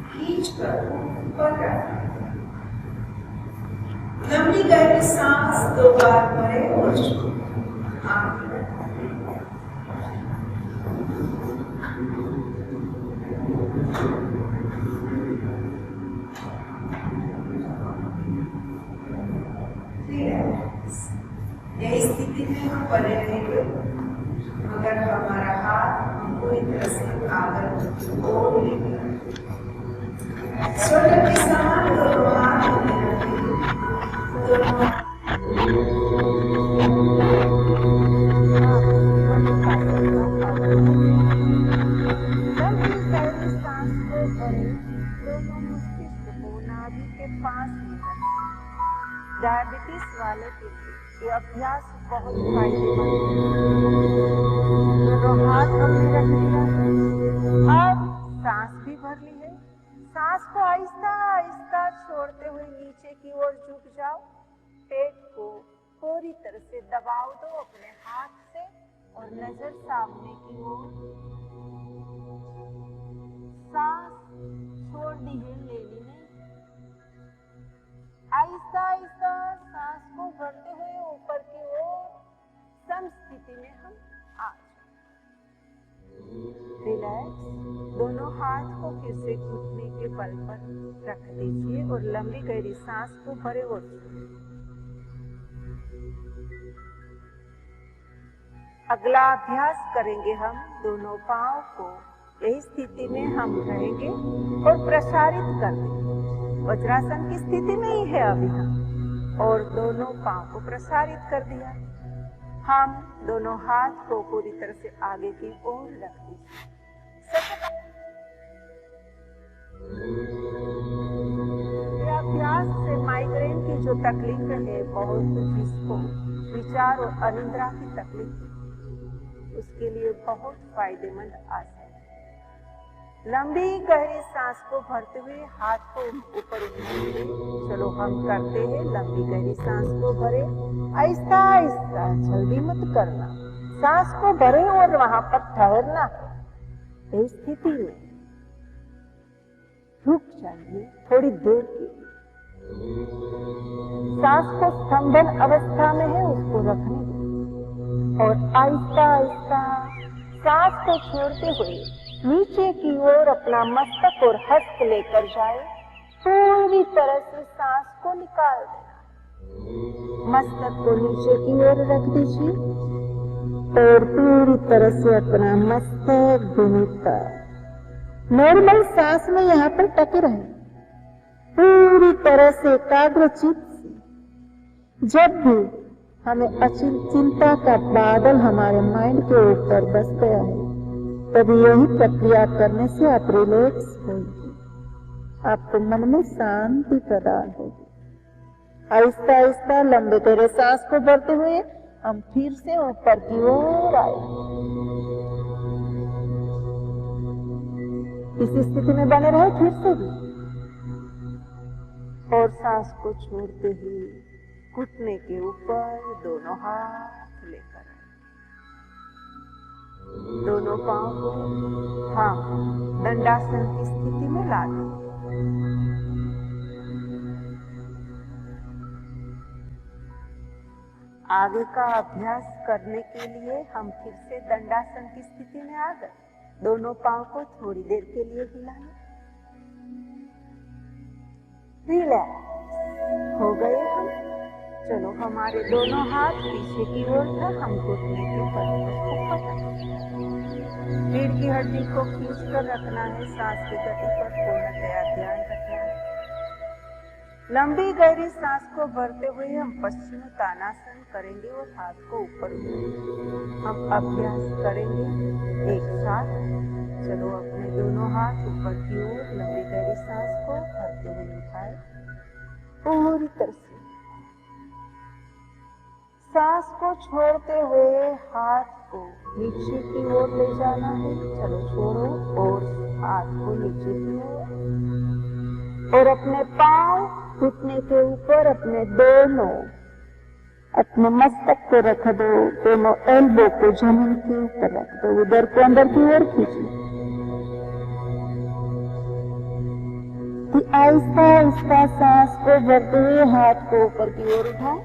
खींच कर ऊपर रखें। लंबी गहरी सांस दो बार भरे और यही स्थिति में हम बने रहेंगे। अगर हमारा हाथ पूरी तरह से आगे और लेकर शोल्डर के समान दोनों हाथ दोनों डायबिटीज वाले के लिए ये अभ्यास बहुत फायदेमंद है। दोनों हाथ हमने रख दिया, अब सांस भी भर ली है। सांस को आहिस्ता आहिस्ता छोड़ते हुए नीचे की ओर झुक जाओ। पेट को पूरी तरह से दबाव दो अपने हाथ से और नजर सामने की ओर। सांस छोड़ दी है, ले ली नहीं। आहिस्ता आहिस्ता सांस को भरते हुए ऊपर की ओर समस्थिति में हम आ जाए। रिलैक्स। दोनों हाथ को फिर से घुटने के बल पर रख दीजिए और लंबी गहरी सांस को भरे और अगला अभ्यास करेंगे हम दोनों पांव को यही स्थिति में हम रहेंगे और प्रसारित कर देंगे। वज्रासन की स्थिति में ही है अभी हम, और दोनों पांव को प्रसारित कर दिया। हम दोनों हाथ को पूरी तरह से आगे की ओर रख दीजिए। अभ्यास से माइग्रेन की जो तकलीफ है, बहुत जिसको विचार और अनिद्रा की तकलीफ, उसके लिए बहुत फायदेमंद आसन। लंबी गहरी सांस को भरते हुए हाथ को ऊपर उठाएंगे। चलो हम करते हैं। लंबी गहरी सांस को भरे, आहिस्ता आहिस्ता, जल्दी मत करना। सांस को भरे और वहां पर ठहरना। इस स्थिति में रुक जाइए थोड़ी देर के लिए। सांस को स्तंभन अवस्था में है, उसको रखने दो और आहिस्ता आहिस्ता सांस को छोड़ते हुए नीचे की ओर अपना मस्तक और हस्त लेकर जाए। पूरी तरह से सांस को निकाल देना। मस्तक को नीचे की ओर रख दीजिए और पूरी तरह से अपना मस्तक घूमता नॉर्मल सांस में यहाँ पर टके रहे, पूरी तरह से एकाग्रचित से। जब भी हमें चिंता का बादल हमारे माइंड के ऊपर बस गया है, तभी यही प्रक्रिया करने से आप रिलैक्स होंगे, आपको मन में शांति प्रदान होगी। आहिस्ता आहिस्ता लंबे गहरे सांस को भरते हुए हम फिर से ऊपर की ओर आए। इसी स्थिति में बने रहे फिर से भी, और सांस को छोड़ते ही घुटने के ऊपर दोनों हाथ लेकर दोनों पांव को हम दंडासन की स्थिति में ला दें। आगे का अभ्यास करने के लिए हम फिर से दंडासन की स्थिति में आ गए। दोनों पांव को थोड़ी देर के लिए हिलाएं। रिलैक्स हो गए हम। चलो हमारे दोनों हाथ पीछे की ओर था, हम घुटने के बल को पकड़, रीढ़ की हड्डी को खींच कर रखना है। सांस की गति पर पूर्णतया ध्यान रखना है। लंबी गहरी सांस को भरते हुए हम पश्चिमोत्तानासन करेंगे और हाथ को ऊपर उठाएंगे। हम अभ्यास करेंगे एक साथ। चलो अपने दोनों हाथ ऊपर की ओर लंबी गहरी सांस को भरते हुए उठाए, पूरी तरह से सांस को छोड़ते हुए हाथ को नीचे की ओर ले जाना है। चलो छोड़ो और हाथ को नीचे की ओर, और अपने पांव घुटने के ऊपर अपने दोनों अपने मस्तक को रख दो। दोनों एल्बो को जमीन के ऊपर रख दो, उधर को अंदर की ओर खींचो। आहिस्ता आहिस्ता सांस को भरते हुए हाथ को ऊपर की ओर उठाओ।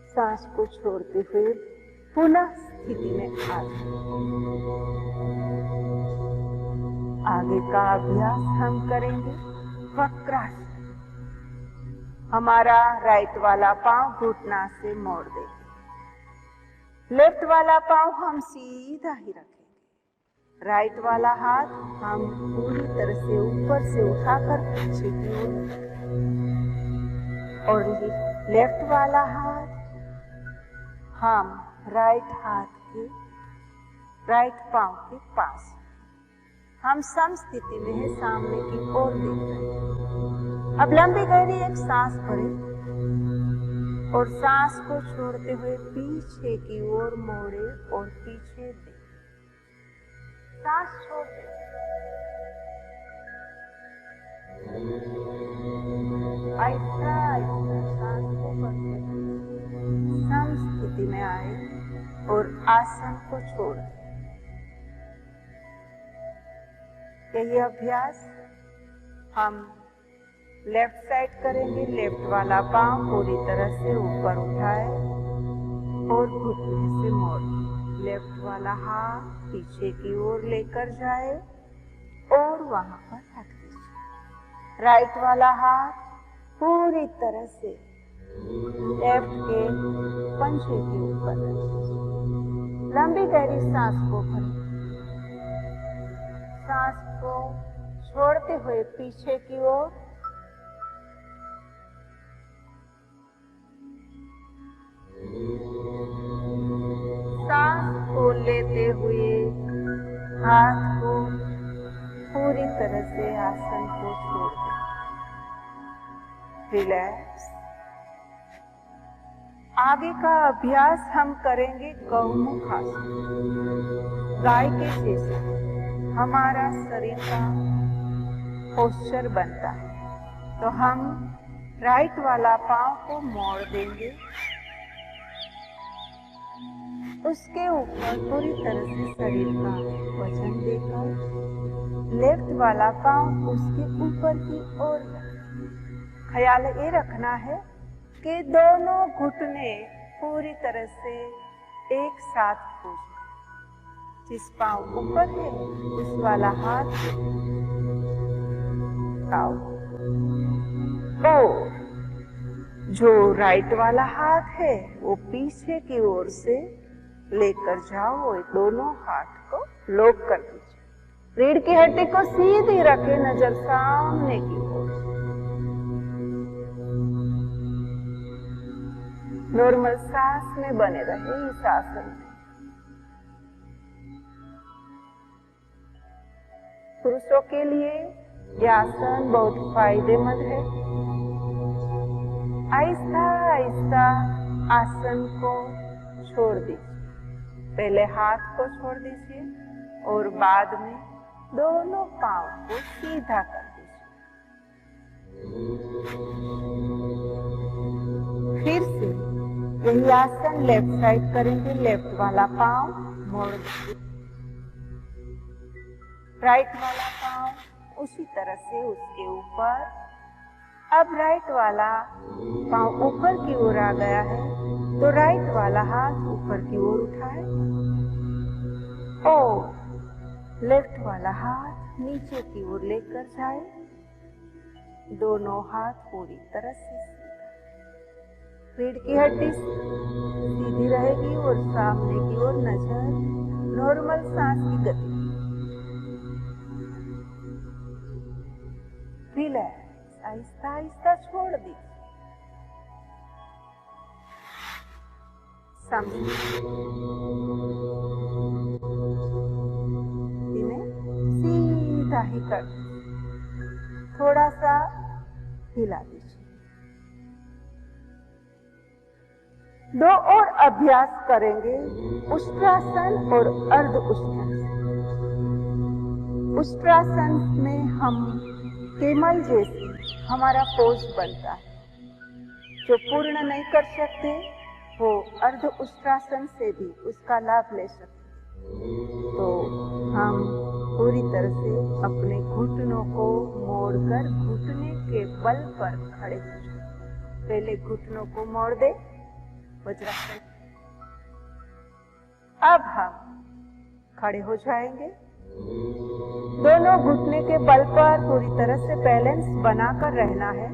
सांस को छोड़ते हुए पुनः स्थिति में आ जाओ। आगे का अभ्यास हम करेंगे वक्रासन। हमारा राइट वाला पांव घुटना से मोड़ देंगे, लेफ्ट वाला पांव हम सीधा ही रखेंगे। राइट वाला हाथ हम पूरी तरह से ऊपर से उठाकर पीछे की ओर, और लेफ्ट वाला हाथ हम राइट हाथ के राइट पांव के पास। हम सम स्थिति में है, सामने की ओर देख रहे हैं। अब लंबी गहरी एक सांस भरें और सांस को छोड़ते हुए पीछे की ओर मोड़े और पीछे दे। सांस छोड़ दे। ऐसा ऐसा सांस को करते हुए सम स्थिति में आए और आसन को छोड़ दे। यही अभ्यास हम लेफ्ट साइड करेंगे। लेफ्ट वाला पांव पूरी तरह से ऊपर उठाए और घुटने से मोड़े। लेफ्ट वाला हाथ पीछे की ओर लेकर जाए और वहां पर रख दीजिए। राइट वाला हाथ पूरी तरह से लेफ्ट के पंजे के ऊपर रख दीजिए। लंबी गहरी सांस को भरें। सांस को छोड़ते हुए पीछे की ओर सांस को लेते हुए हाथ को पूरी तरह से आसन को छोड़ दें। रिलैक्स। आगे का अभ्यास हम करेंगे गौमुख आसन। गाय के जैसे हमारा शरीर का पोस्चर बनता है, तो हम राइट वाला पांव को मोड़ देंगे, उसके ऊपर पूरी तरह से शरीर का वजन देकर लेफ्ट वाला पांव उसके ऊपर की ओर रखें। ख्याल ये रखना है कि दोनों घुटने पूरी तरह से एक साथ हो। जिस पांव ऊपर है उस वाला हाथ और जो राइट वाला हाथ है वो पीछे की ओर से लेकर जाओ और दोनों हाथ को लॉक कर दीजिए। रीढ़ की हड्डी को सीधी रखे, नजर सामने की ओर। नॉर्मल सांस में बने रहे इस आसन में। पुरुषों के लिए यह आसन बहुत फायदेमंद है। आहिस्ता आहिस्ता आसन को छोड़ दीजिए। पहले हाथ को छोड़ दीजिए और बाद में दोनों पांव को सीधा कर दीजिए। फिर से यही आसन लेफ्ट साइड करेंगे। लेफ्ट वाला पांव मोड़ दीजिए, राइट वाला पांव उसी तरह से उसके ऊपर। अब राइट वाला पांव ऊपर की ओर आ गया है तो राइट वाला हाथ ऊपर की ओर उठाए और लेफ्ट वाला हाथ नीचे की ओर लेकर जाए। दोनों हाथ पूरी तरह से रीढ़ की हड्डी सीधी रहेगी और सामने की ओर नजर। नॉर्मल सांस की गति। रिलैक्स। आहिस्ता आहिस्ता छोड़ दीजिए। सीधा ही कर दीजिए। थोड़ा सा हिला दीजिए। दो और अभ्यास करेंगे, उष्ट्रासन और अर्ध उष्ट्रासन। उष्ट्रासन में हम केमल जैसे हमारा पोज बनता है। जो पूर्ण नहीं कर सकते वो अर्ध उष्ट्रासन से भी उसका लाभ ले सकते। तो हम पूरी तरह से अपने घुटनों को मोड़कर घुटने के बल पर खड़े हो जाए। पहले घुटनों को मोड़ दे, वज्रासन। अब हम खड़े हो जाएंगे। दोनों घुटने के बल पर पूरी तरह से बैलेंस बनाकर रहना है।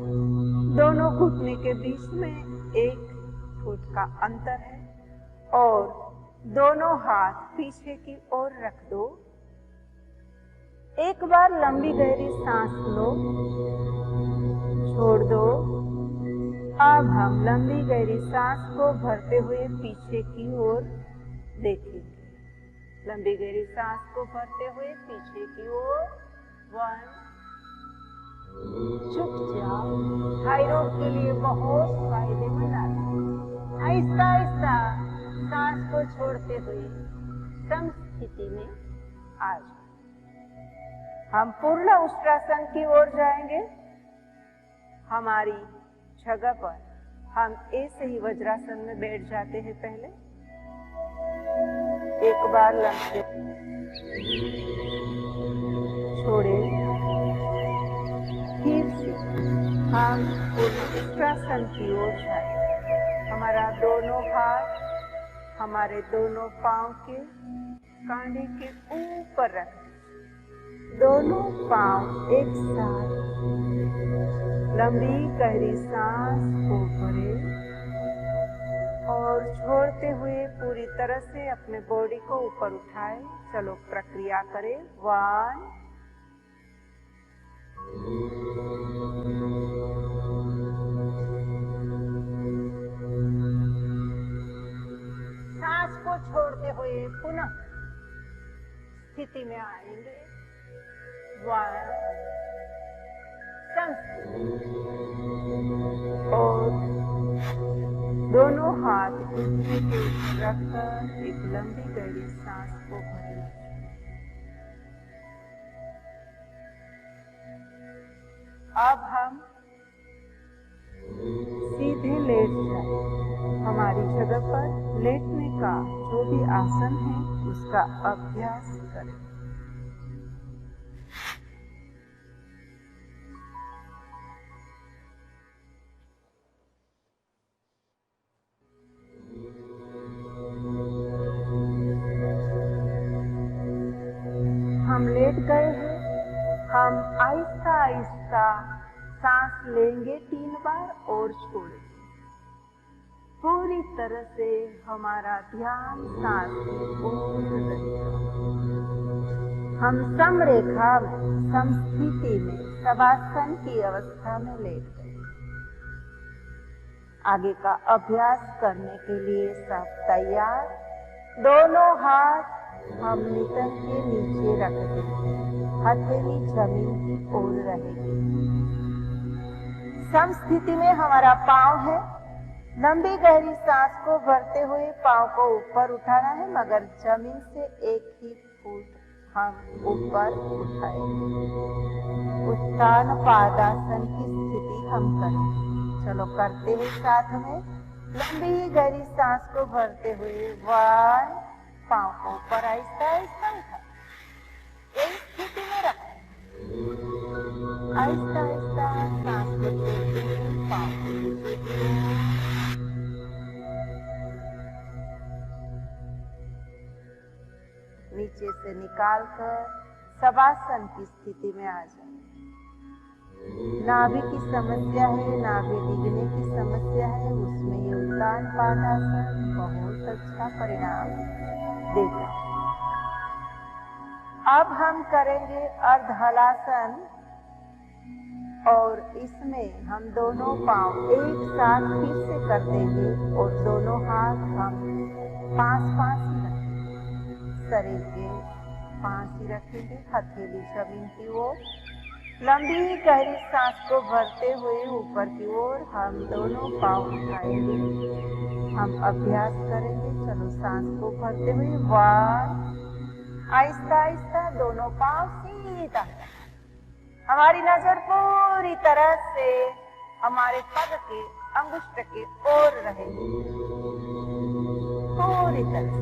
दोनों घुटने के बीच में 1 फुट का अंतर है और दोनों हाथ पीछे की ओर रख दो। एक बार लंबी गहरी सांस लो, छोड़ दो। अब हम लंबी गहरी सांस को भरते हुए पीछे की ओर देखेंगे। लंबी गहरी सांस को भरते हुए पीछे की ओर 1 झुक जाओ। थायराइड के लिए बहुत फायदेमंद आसन। आहिस्ता आहिस्ता सांस को छोड़ते हुए समस्थिति में आ जाओ। हम पूर्ण उष्ट्रासन की ओर जाएंगे। हमारी जगह पर हम ऐसे ही वज्रासन में बैठ जाते हैं। पहले एक बार लंबे छोड़े, फिर से हम उष्ट्रासन की ओर जाएं। हमारा दोनों हाथ हमारे दोनों पांव के कांधे के ऊपर रखें। दोनों पांव एक साथ लंबी गहरी सांस को भरें और छोड़ते हुए पूरी तरह से अपने बॉडी को ऊपर उठाएं। चलो प्रक्रिया करें। 1 सांस को छोड़ते हुए पुनः स्थिति में आएंगे। 1 और दोनों हाथ घुटने के ऊपर रखकर एक लंबी गहरी सांस को भरें। अब हम सीधे लेट जाएं। हमारी जगह पर लेटने का जो भी आसन है उसका अभ्यास करें। हम लेट गए हैं। हम आहिस्ता आहिस्ता सांस लेंगे 3 बार और छोड़ेंगे। पूरी तरह से हमारा ध्यान सांस की ओर रहेगा। हम समरेखा में समस्थिति में शवासन की अवस्था में लेट गए। आगे का अभ्यास करने के लिए सब तैयार। दोनों हाथ हम नितंब के नीचे रख देंगे। हथेली जमीन की ओर रहेगी। समस्थिति में हमारा पांव है। लंबी गहरी सांस को भरते हुए पांव को ऊपर उठाना है, मगर जमीन से 1 ही फुट हम ऊपर उठाएंगे। उत्तान पादासन की स्थिति हम करेंगे। चलो करते हैं साथ में। लंबी गहरी सांस को भरते हुए 1 पांव को ऊपर आहिस्ता आहिस्ता उठा एक स्थिति में रखें। आहिस्ता आहिस्ता सांस को छोड़ते हुए पांव को नीचे से निकालकर शवासन की स्थिति में आ जाए। नाभि की समस्या है, नाभि डिगने की समस्या है, उसमें ये उत्तान पादासन बहुत अच्छा परिणाम देगा। अब हम करेंगे अर्धहलासन और इसमें हम दोनों पांव एक साथ फिर से कर देंगे और दोनों हाथ हम पास ही रखेंगे। शरीर के पास ही रखेंगे। हथेली जमीन की ओर। लंबी गहरी सांस को भरते हुए ऊपर की ओर हम दोनों पांव उठाएंगे। हम अभ्यास करेंगे। चलो सांस को भरते हुए 1 आहिस्ता आहिस्ता दोनों पांव सीधा। हमारी नजर पूरी तरह से हमारे पग के अंगुष्ठ के ओर रहेगी। पूरी तरह से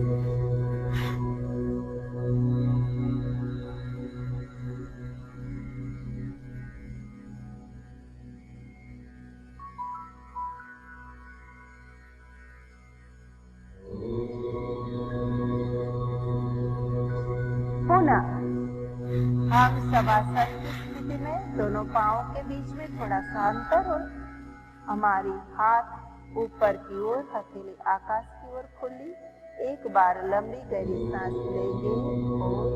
पुनः हम शवासन की स्थिति में दोनों पांवों के बीच में थोड़ा सा अंतर और हमारी हाथ ऊपर की ओर, हथेली आकाश की ओर खुली। एक बार लंबी गहरी सांस लेंगे और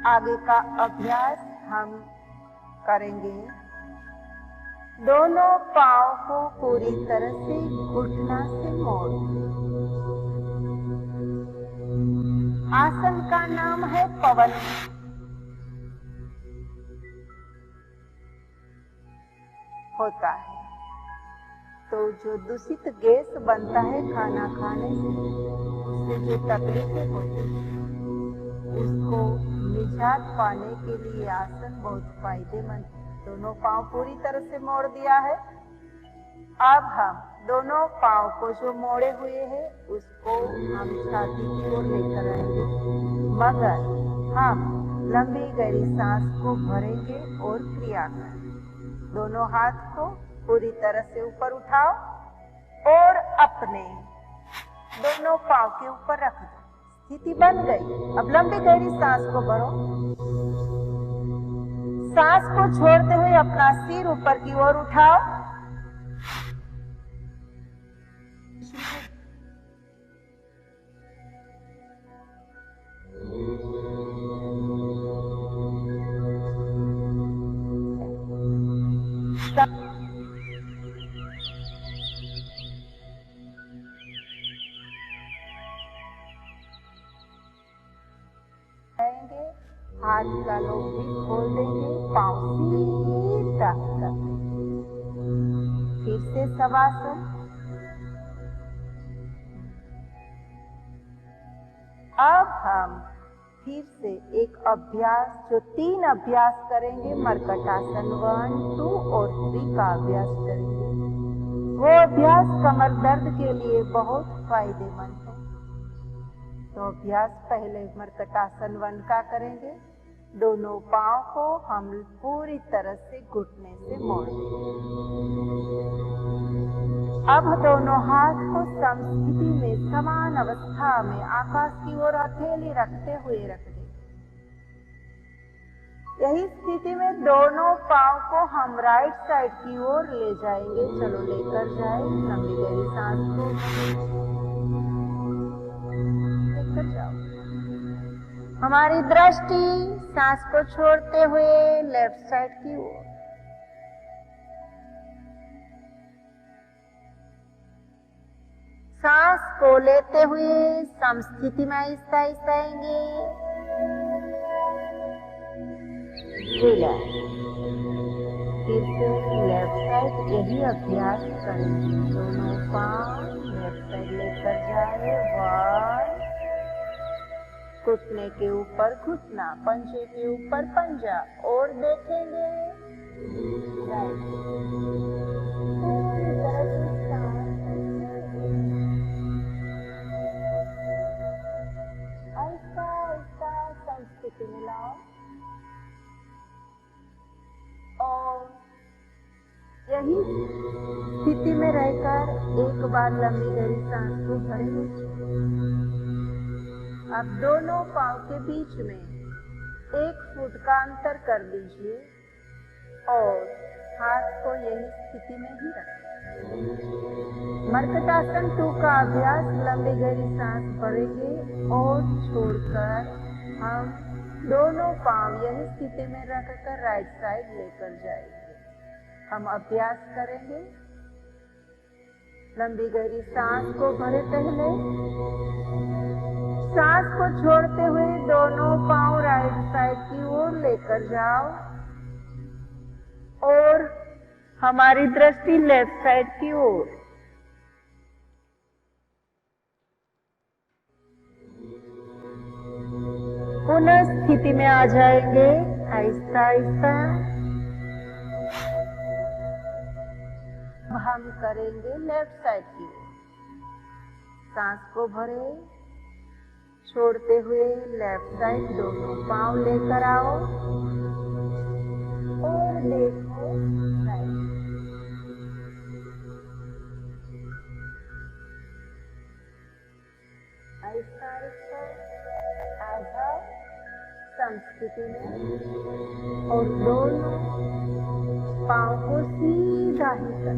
आगे का अभ्यास हम करेंगे। दोनों पांव को पूरी तरह से घुटना से मोड़ आसन का नाम है पवन। होता है तो जो दूषित गैस बनता है खाना खाने से, उससे जो तकलीफें होती है, उसको निजात पाने के लिए आसन बहुत फायदेमंद है। दोनों पांव पूरी तरह से मोड़ दिया है। अब हम दोनों पांव को जो मोड़े हुए हैं उसको हम छाती की ओर लेकर आएंगे, मगर हम लंबी गहरी सांस को भरेंगे और क्रिया करेंगे। दोनों हाथ को पूरी तरह से ऊपर उठाओ और अपने दोनों पांव के ऊपर रख दो। स्थिति बन गई। अब लंबी गहरी सांस को भरो। सांस को छोड़ते हुए अपना सिर ऊपर की ओर उठाओ। हाथ का लोग भी खोल देंगे, पांव सीधा कर देंगे। फिर से शवासन। अब हम फिर से एक अभ्यास, जो 3 अभ्यास करेंगे, मरकटासन 1, 2 और 3 का अभ्यास करेंगे। वो अभ्यास कमर दर्द के लिए बहुत फायदेमंद है। तो अभ्यास पहले मरकटासन 1 का करेंगे। दोनों पांव को हम पूरी तरह से घुटने से मोड़ देंगे। अब दोनों हाथ को समस्थिति में, समान अवस्था में आकाश की ओर हथेली रखते हुए रख देंगे। यही स्थिति में दोनों पांव को हम राइट साइड की ओर ले जाएंगे। चलो लेकर जाए। लंबी गहरी सांस को लेकर जाओ। हमारी दृष्टि सांस को छोड़ते हुए लेफ्ट साइड की ओर। सांस को लेते हुए समस्थिति में आहिस्ता आहिस्ता आएंगे। फिर से लेफ्ट साइड यही अभ्यास करेंगे। दोनों पांव लेफ्ट साइड लेकर जाए। 1, घुटने के ऊपर घुटना, पंजे के ऊपर पंजा, और देखेंगे राइट। पूरी तरह से आहिस्ता आहिस्ता संस्कृति में लाओ। और यही स्थिति में रहकर एक बार लंबी गहरी सांस को भरेंगे। अब दोनों पांव के बीच में 1 फुट का अंतर कर दीजिए और हाथ को यही स्थिति में ही रखें। मरकटासन 2 का अभ्यास लंबी गहरी सांस भरेंगे और छोड़कर हम दोनों पांव यही स्थिति में रखकर राइट साइड लेकर जाएंगे। हम अभ्यास करेंगे। लंबी गहरी सांस को भरे पहले। सांस को छोड़ते हुए दोनों पांव राइट साइड की ओर लेकर जाओ और हमारी दृष्टि लेफ्ट साइड की ओर। पुनः स्थिति में आ जाएंगे आहिस्ता आहिस्ता। अब हम करेंगे लेफ्ट साइड की ओर। सांस को भरे, छोड़ते हुए लेफ्ट साइड दोनों पांव लेकर आओ और देखो राइट। आहिस्ता आहिस्ता आ जाओ संस्कृति में और दोनों पांव को सीधा ही कर,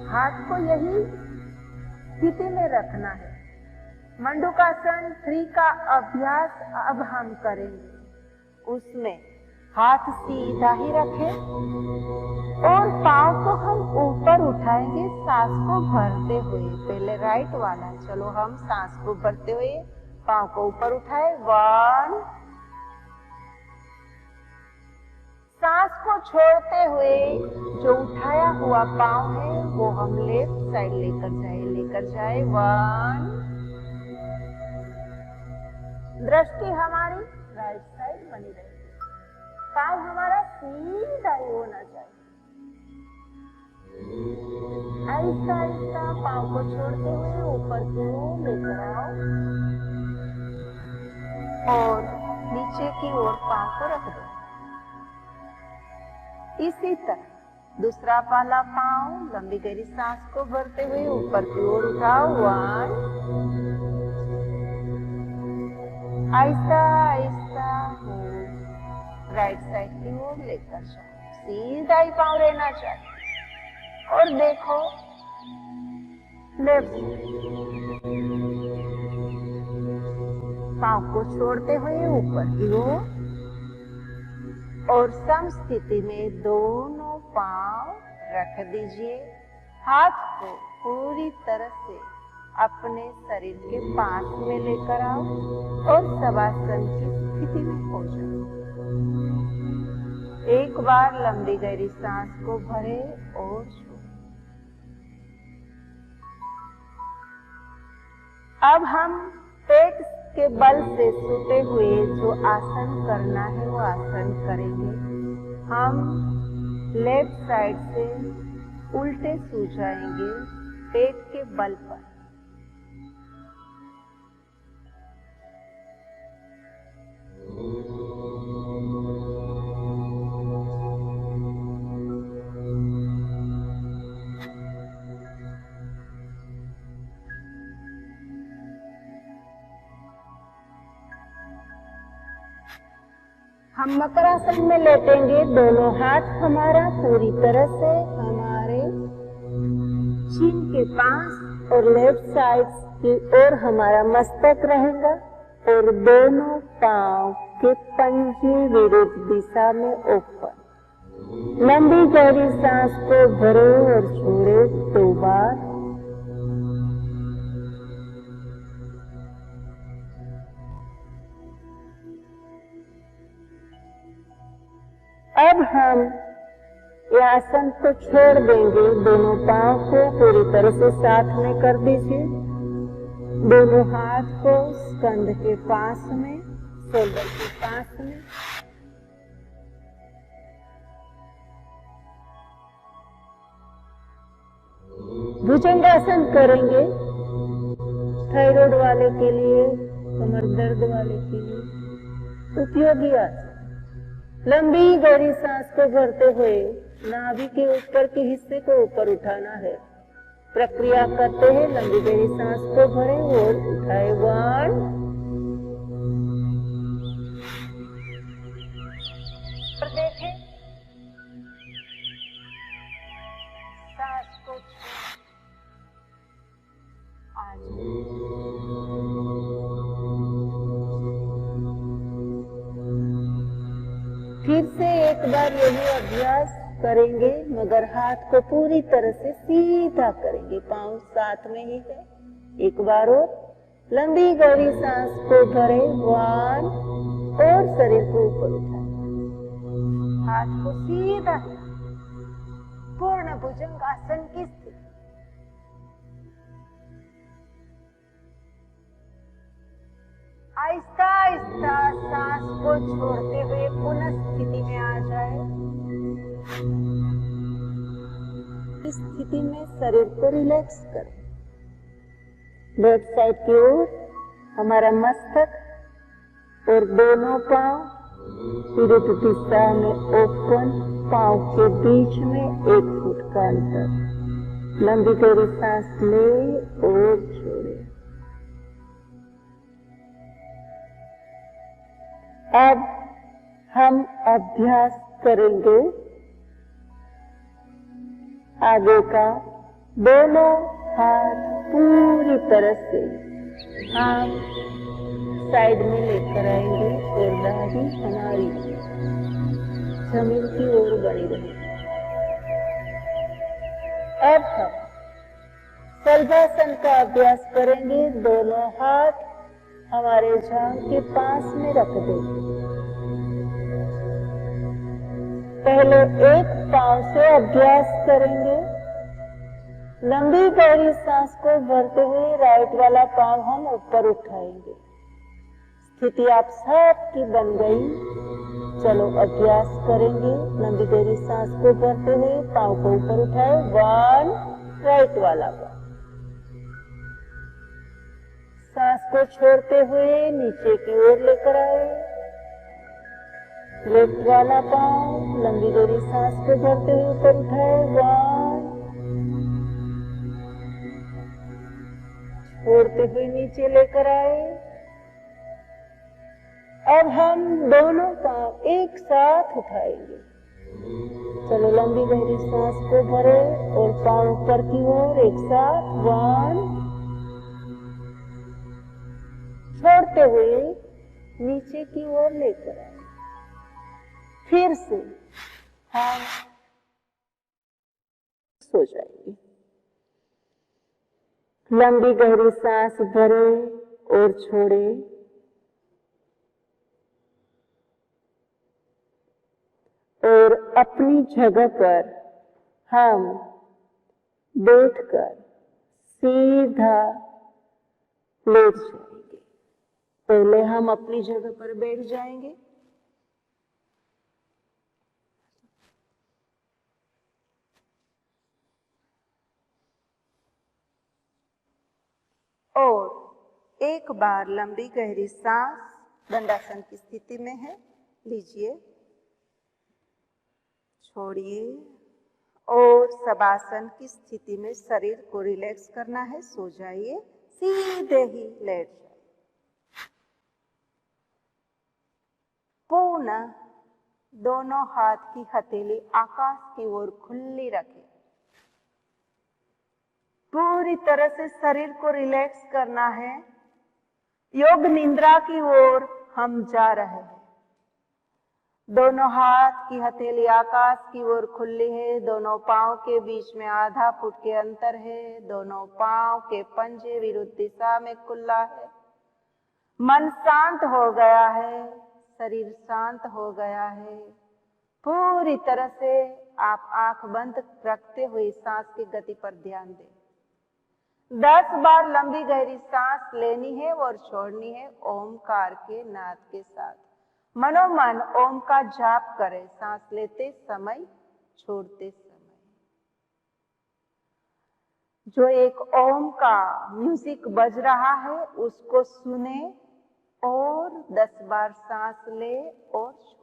हाथ को यही स्थिति में रखना है। मंडूकासन 3 का अभ्यास अब हम करेंगे। उसमें हाथ सीधा ही रखें और पांव को हम ऊपर उठाएंगे सांस को भरते हुए। पहले राइट वाला, चलो हम सांस को भरते हुए पांव को ऊपर उठाए, 1। सांस को छोड़ते हुए जो उठाया हुआ पांव है वो हम लेफ्ट साइड लेकर जाए, 1। दृष्टि हमारी राइट साइड बनी रहे, पांव हमारा सीधा ही होना चाहिए। आहिस्ता आहिस्ता पांव को छोड़ते हुए ऊपर की ओर लेकर आओ और नीचे की ओर पांव को रख दो। इसी तरह दूसरा वाला पांव लंबी गहरी सांस को भरते हुए ऊपर की ओर उठाओ, 1। आहिस्ता आहिस्ता राइट साइड की ओर लेकर जाओ, सीधा ही पांव रहना चाहिए। और देखो लेफ्ट पांव को छोड़ते हुए ऊपर की ओर और सम स्थिति में दोनों पांव रख दीजिए। हाथ को पूरी तरह से अपने शरीर के पास में लेकर आओ और शवासन की स्थिति में हो जाओ। एक बार लंबी गहरी सांस को भरे और छोड़े। अब हम पेट के बल से सूते हुए जो आसन करना है वो आसन करेंगे। हम लेफ्ट साइड से उल्टे सो जाएंगे पेट के बल पर। हम मकरासन में लेटेंगे, दोनों हाथ हमारा पूरी तरह से हमारे चीन के पास और लेफ्ट साइड की ओर हमारा मस्तक रहेगा और दोनों पांव के पंजे विरुद्ध दिशा में ऊपर। लंबी गहरी सांस को भरे और छोड़े 2 बार। अब हम ये आसन को छोड़ देंगे, दोनों पांव को पूरी तरह से साथ में कर दीजिए। दोनों हाथ को स्कंध के पास में, शोल्डर के पास में। भुजंगासन करेंगे, थायराइड वाले के लिए, कमर दर्द वाले के लिए उपयोगी आसन। लंबी गहरी सांस को भरते हुए नाभि के ऊपर के हिस्से को ऊपर उठाना है। प्रक्रिया करते हैं, लंबी गहरी सांस को भरे और उठाए, 1। और देखें सांस को फिर से एक बार यही अभ्यास करेंगे, मगर हाथ को पूरी तरह से सीधा करेंगे, पांव साथ में ही है। एक बार और लंबी गहरी सांस को भरे, 1 और शरीर को ऊपर उठाए, हाथ को सीधा, पूर्ण भुजंगासन की स्थिति। आहिस्ता आहिस्ता सांस को छोड़ते हुए पुनः स्थिति में आ जाए। इस स्थिति में शरीर को रिलैक्स करें। लेफ्ट साइड की ओर हमारा मस्तक और दोनों पांव विरुद्ध दिशा में ओपन, पांव के बीच में 1 फुट का अंतर। लंबी गहरी सांस ले और छोड़े। अब हम अभ्यास करेंगे आगे का। दोनों हाथ पूरी तरह से हम साइड में लेकर आएंगे और दाढ़ी हमारी जमीन की ओर बनी रहेगी। अब हम शलभासन का अभ्यास करेंगे। दोनों हाथ हमारे जांघ के पास में रख देंगे। पहले एक पांव से अभ्यास करेंगे। लंबी गहरी सांस को भरते हुए राइट वाला पांव हम ऊपर उठाएंगे। स्थिति आप सबकी बन गई। चलो अभ्यास करेंगे। लंबी गहरी सांस को भरते हुए पांव को ऊपर उठाए। 1, राइट वाला पांव। सांस को छोड़ते हुए नीचे की ओर लेकर आए। लेफ्ट वाला पांव लंबी गहरी सांस को भरते हुए ऊपर उठाए। 1, छोड़ते हुए नीचे लेकर आए। अब हम दोनों पांव एक साथ उठाएंगे। चलो लंबी गहरी सांस को भरे और पांव ऊपर की ओर एक साथ। 1, छोड़ते हुए नीचे की ओर लेकर आए। फिर से हम सो जाएंगे। लंबी गहरी सांस भरे और छोड़े। और अपनी जगह पर हम बैठकर सीधा लेट जाएंगे। पहले हम अपनी जगह पर बैठ जाएंगे। और एक बार लंबी गहरी सांस दंडासन की स्थिति में है, लीजिए, छोड़िए और शवासन की स्थिति में शरीर को रिलैक्स करना है। सो जाइए, सीधे ही लेट जाइए। पुनः दोनों हाथ की हथेली आकाश की ओर खुली रखें। पूरी तरह से शरीर को रिलैक्स करना है। योग निद्रा की ओर हम जा रहे हैं। दोनों हाथ की हथेली आकाश की ओर खुली है। दोनों पांव के बीच में आधा फुट के अंतर है। दोनों पांव के पंजे विरुद्ध दिशा में खुला है। मन शांत हो गया है, शरीर शांत हो गया है। पूरी तरह से आप आंख बंद रखते हुए सांस की गति पर ध्यान दें। 10 बार लंबी गहरी सांस लेनी है और छोड़नी है ओमकार के नाद के साथ। मनोमन ओम का जाप करें, सांस लेते समय, छोड़ते समय। जो एक ओम का म्यूजिक बज रहा है उसको सुने और 10 बार सांस ले और छोड़े।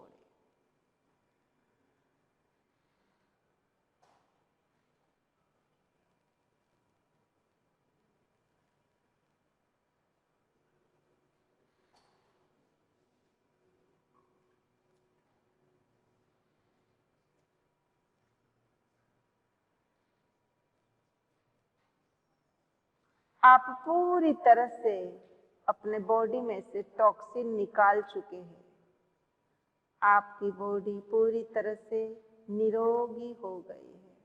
आप पूरी तरह से अपने बॉडी में से टॉक्सिन निकाल चुके हैं। आपकी बॉडी पूरी तरह से निरोगी हो गई है,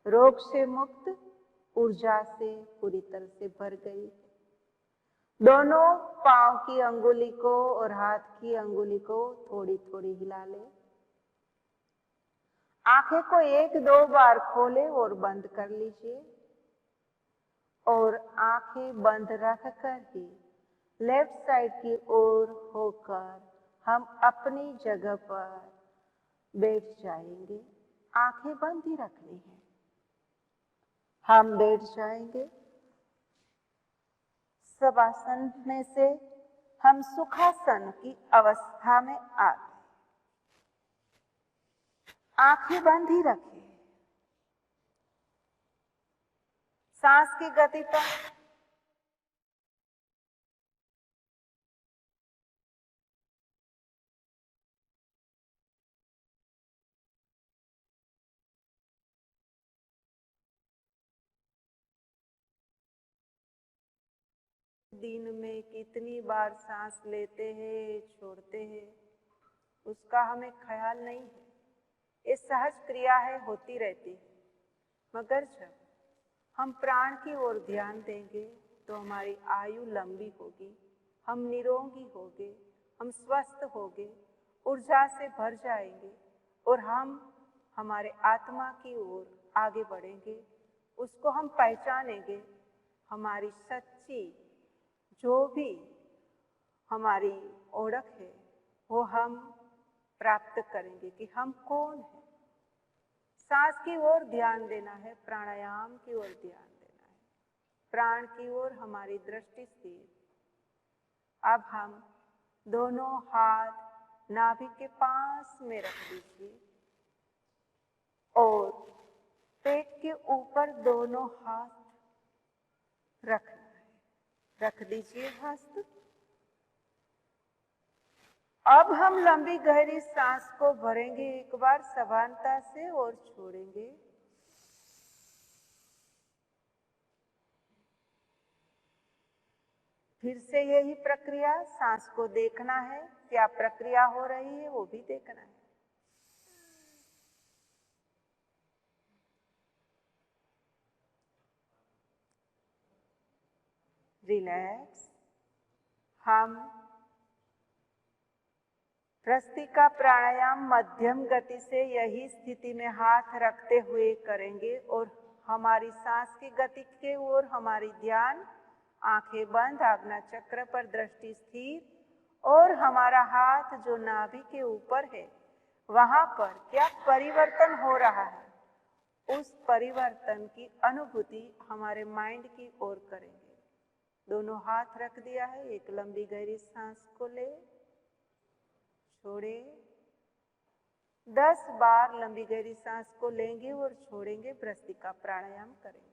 रोग से मुक्त, ऊर्जा से पूरी तरह से भर गई है। दोनों पांव की अंगुली को और हाथ की अंगुली को थोड़ी थोड़ी हिला ले। आंखें को 1-2 बार खोले और बंद कर लीजिए और आंखें बंद रखकर ही लेफ्ट साइड की ओर होकर हम अपनी जगह पर बैठ जाएंगे। आंखें बंद ही रखनी है। हम बैठ जाएंगे। शवासन में से हम सुखासन की अवस्था में आ गए। आंखें बंद ही रखें। सांस की गति पर दिन में कितनी बार सांस लेते हैं, छोड़ते हैं, उसका हमें ख्याल नहीं है। ये सहज क्रिया है, होती रहती है। मगर जब हम प्राण की ओर ध्यान देंगे तो हमारी आयु लंबी होगी, हम निरोगी होंगे, हम स्वस्थ होंगे, ऊर्जा से भर जाएंगे और हम हमारे आत्मा की ओर आगे बढ़ेंगे। उसको हम पहचानेंगे। हमारी सच्ची जो भी हमारी ओळख है वो हम प्राप्त करेंगे कि हम कौन हैं। सांस की ओर ध्यान देना है, प्राणायाम की ओर ध्यान देना है, प्राण की ओर हमारी दृष्टि स्थिर। अब हम दोनों हाथ नाभि के पास में रख दीजिए और पेट के ऊपर दोनों हाथ रखना है। रख दीजिए हस्त। अब हम लंबी गहरी सांस को भरेंगे एक बार समानता से और छोड़ेंगे। फिर से यही प्रक्रिया, सांस को देखना है, क्या प्रक्रिया हो रही है वो भी देखना है। रिलैक्स। हम भस्त्रिका प्राणायाम मध्यम गति से यही स्थिति में हाथ रखते हुए करेंगे और हमारी सांस की गति के ओर हमारी ध्यान, आंखें बंद, आज्ञा चक्र पर दृष्टि स्थिर और हमारा हाथ जो नाभि के ऊपर है वहां पर क्या परिवर्तन हो रहा है उस परिवर्तन की अनुभूति हमारे माइंड की ओर करेंगे। दोनों हाथ रख दिया है, एक लंबी गहरी सांस को ले, छोड़े। 10 बार लंबी गहरी सांस को लेंगे और छोड़ेंगे, भस्त्रिका प्राणायाम करेंगे।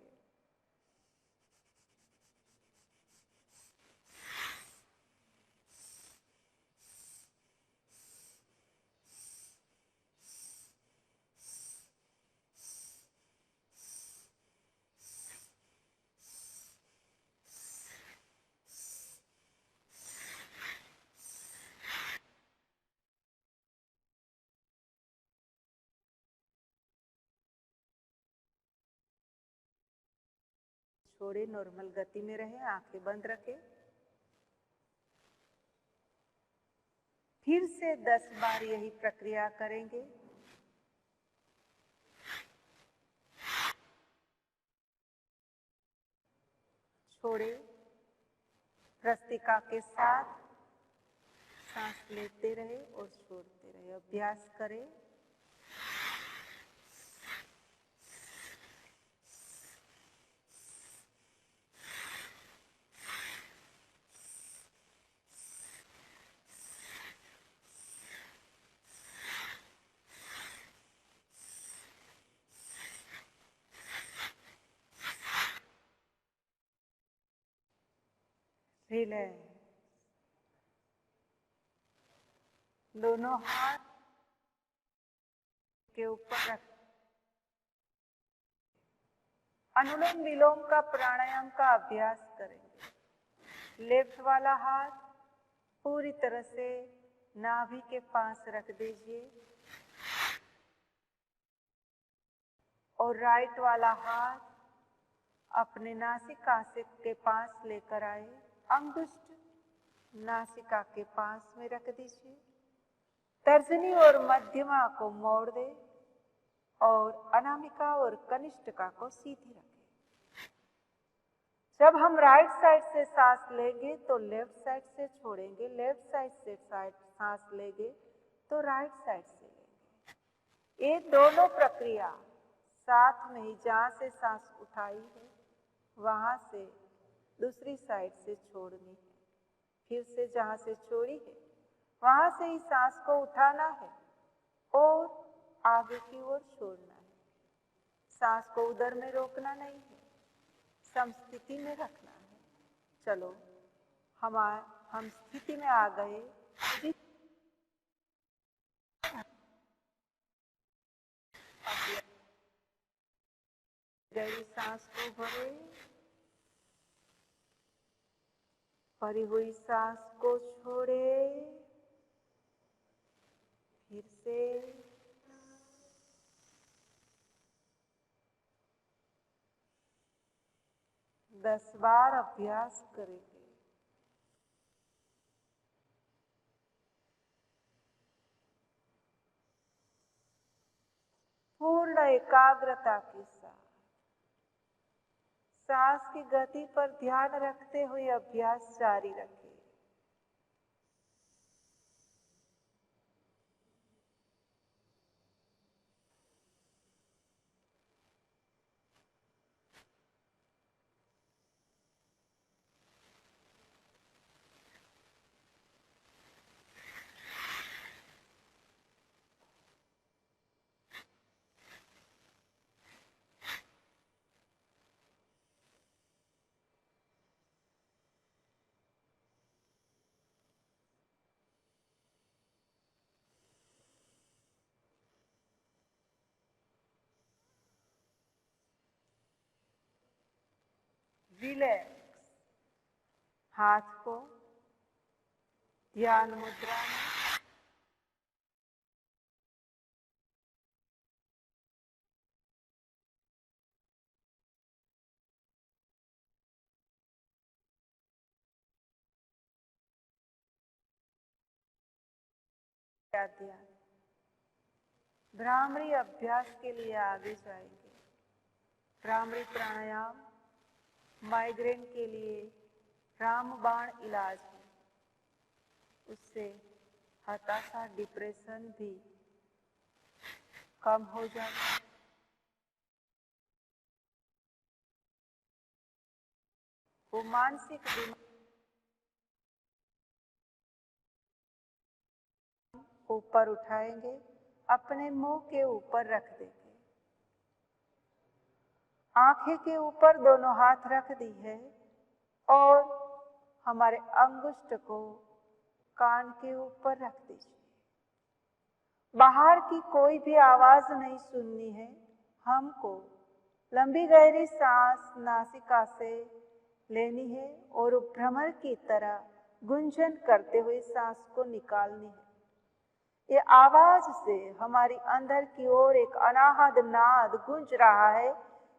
छोड़े, नॉर्मल गति में रहे, आंखें बंद रखें। फिर से 10 बार यही प्रक्रिया करेंगे। छोड़े, भस्त्रिका के साथ सांस लेते रहे और छोड़ते रहे। अभ्यास करें। रिलैक्स। दोनों हाथ के ऊपर रख। अनुलोम विलोम का प्राणायाम का अभ्यास करेंगे। लेफ्ट वाला हाथ पूरी तरह से नाभि के पास रख दीजिए और राइट वाला हाथ अपने नासिका के पास लेकर आए। अंगुष्ठ नासिका के पास में रख दीजिए। तर्जनी और मध्यमा को मोड़ दे और अनामिका और कनिष्ठिका को सीधी रखें। जब हम राइट साइड से सांस लेंगे तो लेफ्ट साइड से छोड़ेंगे, लेफ्ट साइड से सांस लेंगे तो राइट साइड से लेंगे। ये दोनों प्रक्रिया साथ में ही, जहां से सांस उठाई है वहां से दूसरी साइड से छोड़नी है, फिर से जहां से छोड़ी है वहां से ही सांस को उठाना है और आगे की ओर छोड़ना है। सांस को उदर में रोकना नहीं है, समस्थिति में रखना है। चलो, हम स्थिति में आ गए। गहरी सांस को भरे, भरी हुई सांस को छोड़े। फिर से 10 बार अभ्यास करेंगे। पूर्ण एकाग्रता के साथ सांस की गति पर ध्यान रखते हुए अभ्यास जारी रखें। रिलैक्स, हाथ को ध्यान मुद्रा में ध्यान। भ्रामरी अभ्यास के लिए आगे जाएंगे। भ्रामरी प्राणायाम माइग्रेन के लिए रामबाण इलाज है। उससे हताशा, डिप्रेशन भी कम हो जाता है। वो मानसिक बीमारी ऊपर उठाएंगे, अपने मुंह के ऊपर रख देंगे, आंखें के ऊपर दोनों हाथ रख दी है और हमारे अंगुष्ठ को कान के ऊपर रख दीजिए। बाहर की कोई भी आवाज नहीं सुननी है। हमको लंबी गहरी सांस नासिका से लेनी है और भ्रमर की तरह गुंजन करते हुए सांस को निकालनी है। ये आवाज से हमारी अंदर की ओर एक अनाहद नाद गूंज रहा है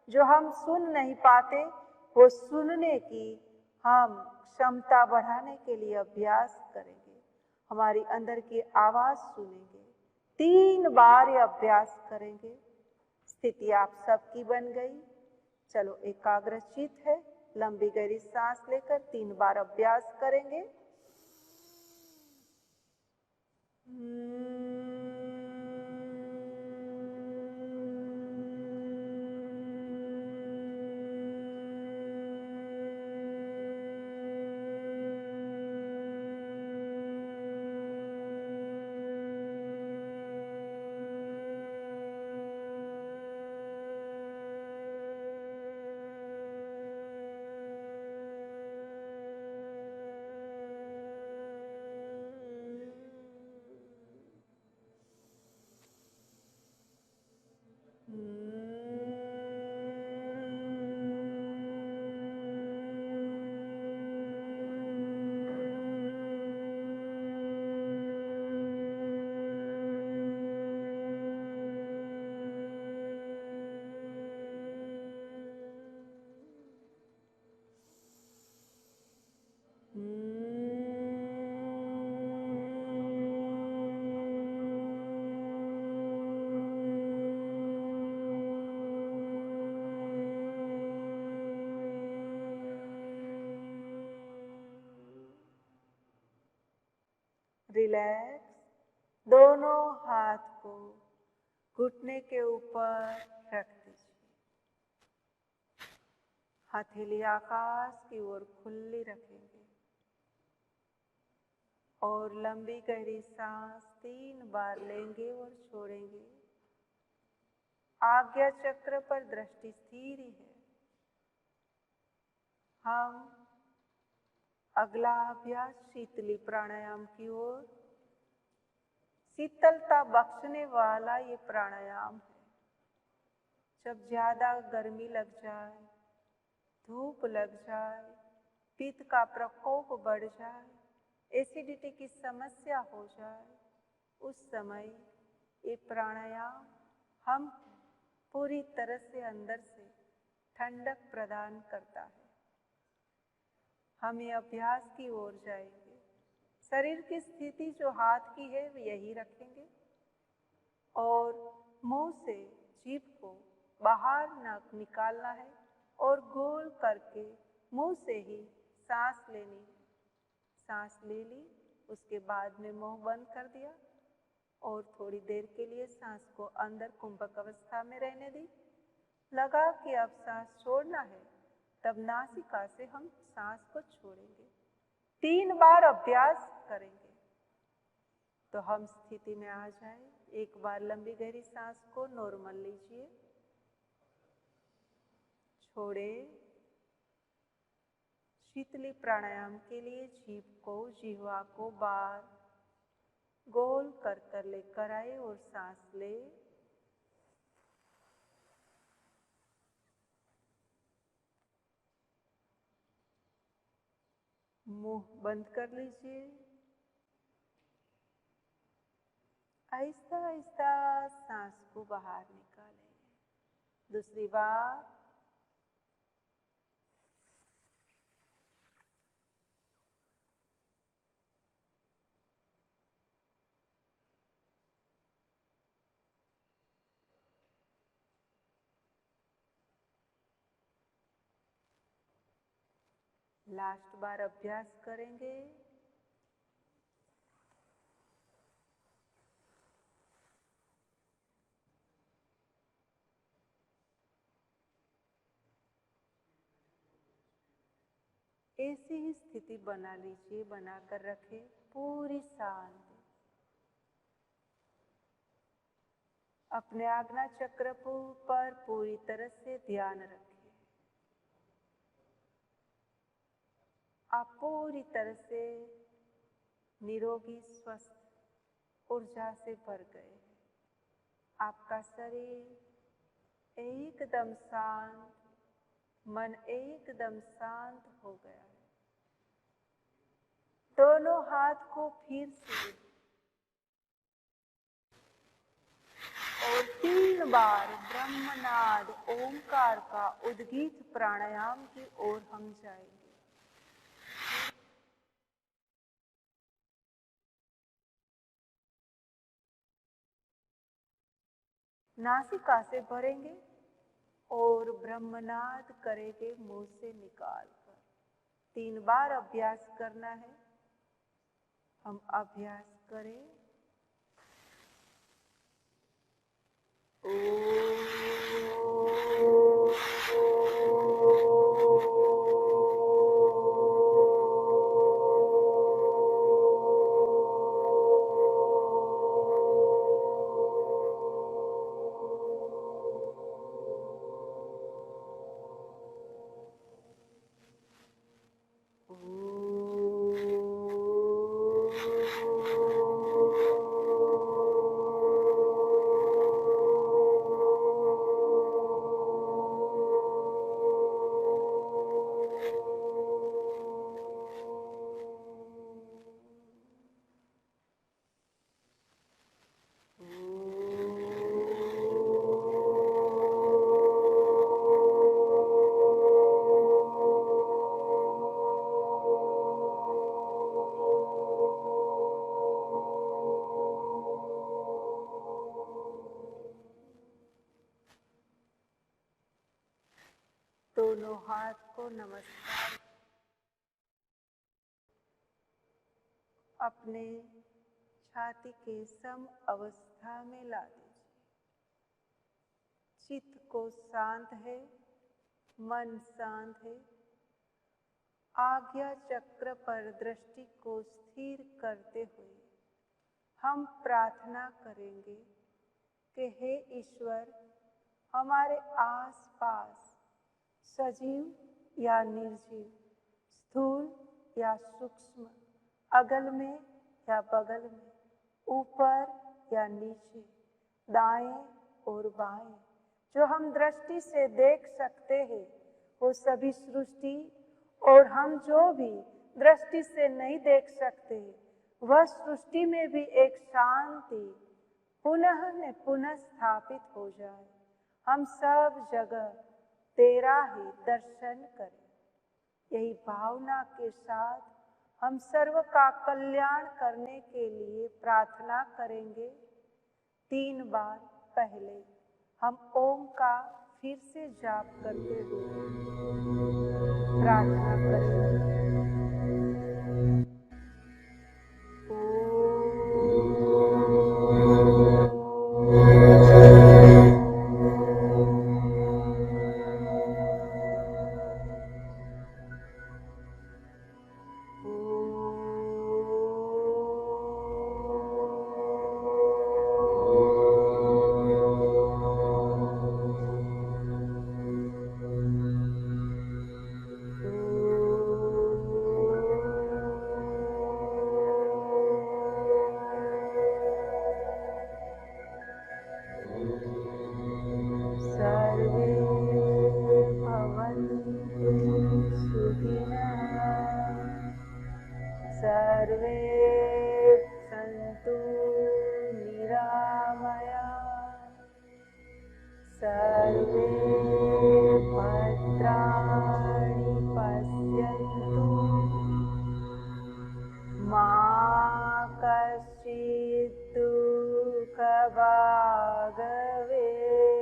जो हम सुन नहीं पाते। वो सुनने की हम क्षमता बढ़ाने के लिए अभ्यास करेंगे। हमारी अंदर की आवाज सुनेंगे। 3 बार ये अभ्यास करेंगे। स्थिति आप सबकी बन गई। चलो एकाग्रचित है, लंबी गहरी सांस लेकर 3 बार अभ्यास करेंगे। रिलैक्स, दोनों हाथ को घुटने के ऊपर रख दीजिए। हथेली आकाश की ओर खुली रखेंगे और लंबी गहरी सांस 3 बार लेंगे और छोड़ेंगे। आज्ञा चक्र पर दृष्टि स्थिर ही है। हम अगला अभ्यास शीतली प्राणायाम की ओर। शीतलता बख्शने वाला ये प्राणायाम है। जब ज्यादा गर्मी लग जाए, धूप लग जाए, पित्त का प्रकोप बढ़ जाए, एसिडिटी की समस्या हो जाए, उस समय ये प्राणायाम हम पूरी तरह से अंदर से ठंडक प्रदान करता है। हम ये अभ्यास की ओर जाएंगे। शरीर की स्थिति जो हाथ की है वो यही रखेंगे और मुंह से जीभ को बाहर निकालना है और गोल करके मुंह से ही सांस लेनी है। सांस ले ली, उसके बाद में मुंह बंद कर दिया और थोड़ी देर के लिए सांस को अंदर कुंभक अवस्था में रहने दी। लगा कि अब सांस छोड़ना है, तब नासिका से हम सांस को छोड़ेंगे। 3 बार अभ्यास करेंगे तो हम स्थिति में आ जाए। एक बार लंबी गहरी सांस को नॉर्मल लीजिए, छोड़े। शीतली प्राणायाम के लिए जिह्वा को बाहर गोल कर लेकर आए और सांस ले। मुंह बंद कर लीजिए। आहिस्ता आहिस्ता सांस को बाहर निकालें। दूसरी बार। लास्ट बार अभ्यास करेंगे। ऐसी ही स्थिति बना लीजिए, बनाकर रखें पूरी शांति। अपने आज्ञा चक्र पर पूरी तरह से ध्यान रखें। आप पूरी तरह से निरोगी स्वस्थ ऊर्जा से भर गए। आपका शरीर एकदम शांत, मन एकदम शांत हो गया है। दोनों हाथ को फिर से और 3 बार ब्रह्मनाद ओंकार का उद्गीत प्राणायाम की ओर हम जाएंगे। नासिका से भरेंगे और ब्रह्मनाद करेंगे मुंह से निकालकर। 3 बार अभ्यास करना है। हम अभ्यास करें। दोनों हाथ को नमस्कार अपने छाती के सम अवस्था में ला दीजिए। चित्त को शांत है, मन शांत है। आज्ञा चक्र पर दृष्टि को स्थिर करते हुए हम प्रार्थना करेंगे कि हे ईश्वर, हमारे आसपास सजीव या निर्जीव, स्थूल या सूक्ष्म, अगल में या बगल में, ऊपर या नीचे, दाएं और बाएं, जो हम दृष्टि से देख सकते हैं वो सभी सृष्टि, और हम जो भी दृष्टि से नहीं देख सकते वह सृष्टि में भी एक शांति पुनः स्थापित हो जाए। हम सब जगह तेरा ही दर्शन करें। यही भावना के साथ हम सर्व का कल्याण करने के लिए प्रार्थना करेंगे। 3 बार। पहले हम ओम का फिर से जाप करते हुए प्रार्थना करेंगे। सर्वे सन्तु निरामया, सर्वे भद्राणि पश्यन्तु, मा कश्चित् दुःखभाग् भवेत्।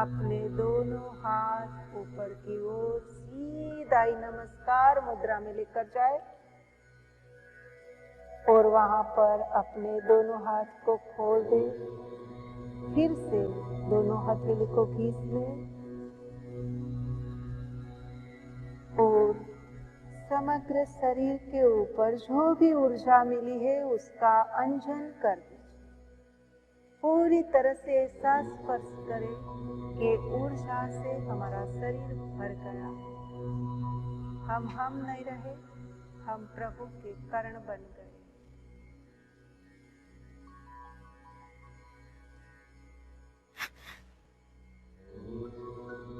अपने दोनों हाथ ऊपर की ओर सीधा ही नमस्कार मुद्रा में लेकर जाए और वहां पर अपने दोनों हाथ को खोल दे। फिर से दोनों हथेली को खींच ले और समग्र शरीर के ऊपर जो भी ऊर्जा मिली है उसका अंजन कर दे। पूरी तरह से ऐसा स्पर्श करें कि ऊर्जा से हमारा शरीर भर गया। हम नहीं रहे, हम प्रभु के कर्ण बन गए।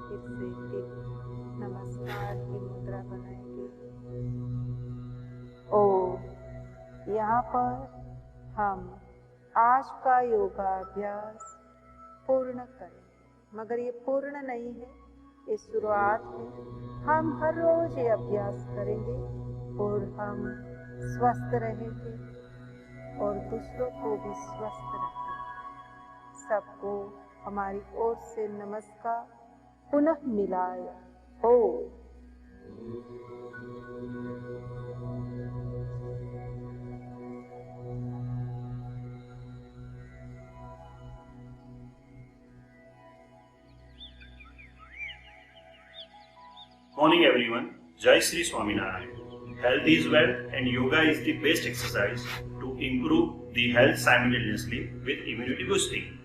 फिर से एक नमस्कार की मुद्रा बनाएंगे और यहाँ पर हम आज का योगाभ्यास पूर्ण करें। मगर ये पूर्ण नहीं है, ये शुरुआत है। हम हर रोज ये अभ्यास करेंगे और हम स्वस्थ रहेंगे और दूसरों को भी स्वस्थ रखेंगे। सबको हमारी ओर से नमस्कार पुनः मिलाए। ओम। Morning everyone, Jai Shri Swaminarayan. Health is wealth and yoga is the best exercise to improve the health simultaneously with immunity boosting.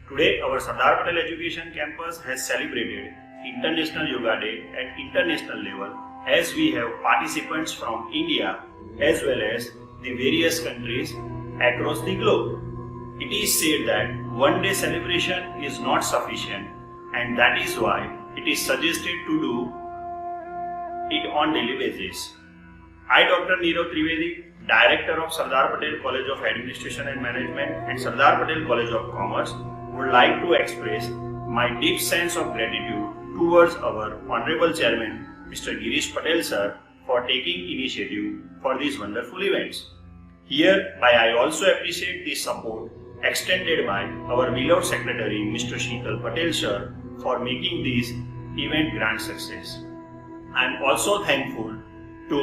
Today our Sardar Patel Education Campus has celebrated International Yoga Day at international level as we have participants from India as well as the various countries across the globe. It is said that one day celebration is not sufficient and that is why it is suggested to do it on daily basis. I, Dr. Nirav Trivedi, Director of Sardar Patel College of Administration and Management and Sardar Patel College of Commerce, would like to express my deep sense of gratitude towards our Honorable Chairman, Mr. Girish Patel Sir, for taking initiative for these wonderful events. Hereby I also appreciate the support extended by our beloved Secretary, Mr. Sheetal Patel Sir, for making this event grand success. I am also thankful to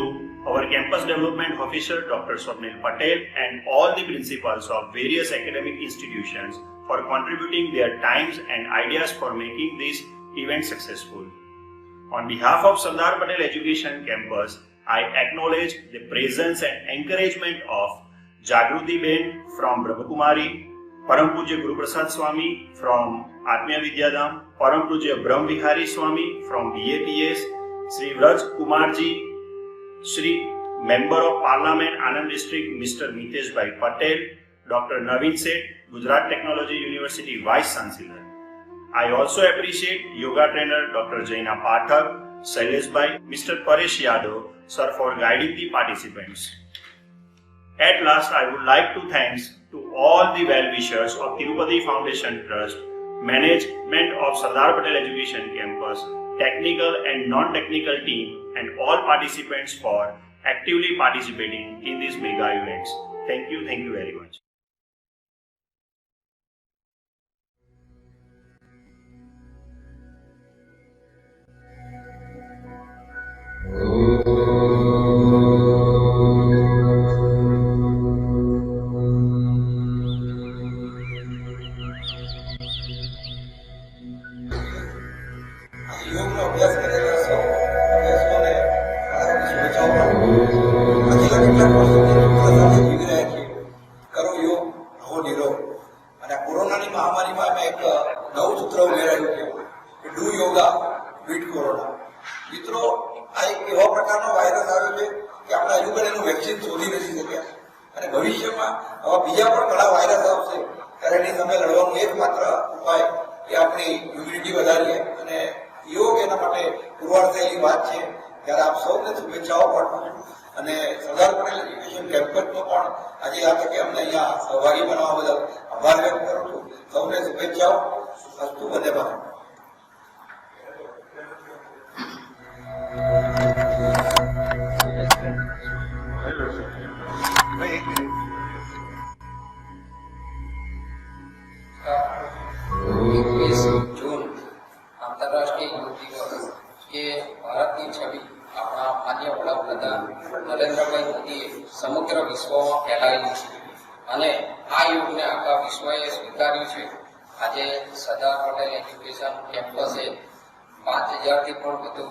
our campus development officer Dr. Swapnil Patel and all the principals of various academic institutions for contributing their times and ideas for making this event successful. On behalf of Sardar Patel Education Campus, I acknowledge the presence and encouragement of Jagruti Ben from Brahmakumari, Param Pujya Guru Prasad Swami from Atmiya Vidyadham, Param Pujya Brahm Vihari Swami from BAPS, Sri Vraj Kumar Ji, Sri Member of Parliament Anand District Mr. Mitesh Bhai Patel, Dr. Naveen Seth, Gujarat Technology University Vice Chancellor. I also appreciate yoga trainer Dr. Jaina Pathak, Shailesh Bhai, Mr. Paresh Yadav, sir, for guiding the participants. At last, I would like to thank to all the well-wishers of Tirupati Foundation Trust, management of Sardar Patel Education Campus, technical and non-technical team, and all participants for actively participating in these mega events. Thank you very much. યોગનો અભ્યાસ કરેલા સૌ અભ્યાસોને શુભેચ્છાઓ પાઠવું. હજી કેટલાક વર્ષોથી સૂત્ર સાથે જીવી રહ્યા છીએ. કરો યોગ, રહો નિરોગ. અને આ કોરોનાની મહામારીમાં અમે એક નવું સૂત્ર ઉમેરાયું છે, ડુ યોગા બીટ કોરોના. મિત્રો, આ એક એવા પ્રકારનો વાયરસ આવ્યો છે કે આપણે હજુ પણ એનું વેક્સિન શોધી નથી શક્યા. અને ભવિષ્યમાં આવા બીજા પણ ઘણા વાયરસ આવશે ત્યારે એની સામે લડવાનો એકમાત્ર ઉપાય એ આપણી ઇમ્યુનિટી વધારીએ. અને યોગ એના માટે પુરવાર થયેલી વાત છે. ત્યારે આપ સૌને શુભેચ્છાઓ પાઠવું છું. અને સરદાર પટેલ એજ્યુકેશન કેમ્પસનો પણ આજે આ તકે અમને અહીંયા સહભાગી બનવા બદલ આભાર વ્યક્ત કરું છું. સૌને શુભેચ્છાઓ. અસ્તુ વંદે માતરમ. जून अंतर्राष्ट्रीय योग दिवस के भारत की छवि अपना माननीय वडाप्रधान नरेंद्रभाई मोदीए समग्र विश्वમાં ફેલાવેલી છે અને આ યોગને આખા વિશ્વએ સ્વીકાર્યું છે. આજે સરદાર પટેલ એજ્યુકેશન કેમ્પસે 5000 થી પણ વધુ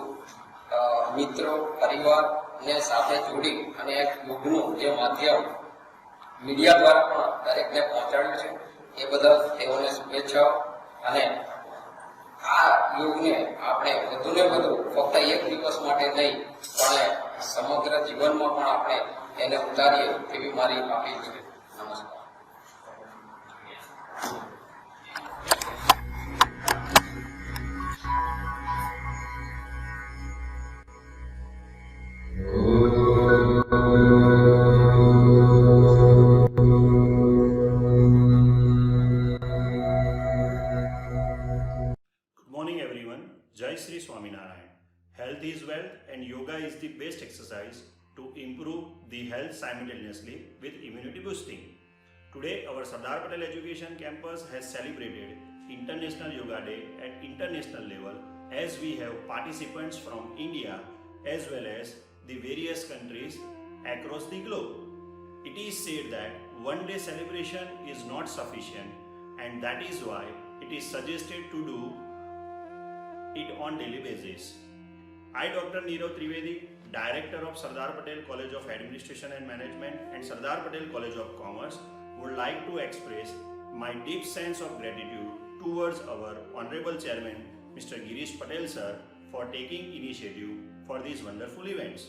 મિત્રો પરિવારને સાથે જોડી અને એક યોગનું જે માધ્યમ મીડિયા દ્વારા પણ દરેકને પહોંચાડ્યું છે. એ બદલ તેઓને શુભેચ્છાઓ. અને આ યોગને આપણે વધુને વધુ ફક્ત એક દિવસ માટે નહીં પણ સમગ્ર જીવનમાં પણ આપણે એને ઉતારીએ તેવી મારી અપીલ છે. નમસ્કાર. Jai Shri Swaminarayan. Health is wealth and yoga is the best exercise to improve the health simultaneously with immunity boosting. Today our Sardar Patel Education Campus has celebrated International Yoga Day at international level as we have participants from India as well as the various countries across the globe. It is said that one day celebration is not sufficient and that is why it is suggested to do it on daily basis. I, Dr. Nirav Trivedi, Director of Sardar Patel College of Administration and Management and Sardar Patel College of Commerce, would like to express my deep sense of gratitude towards our Honorable Chairman, Mr. Girish Patel sir, for taking initiative for these wonderful events.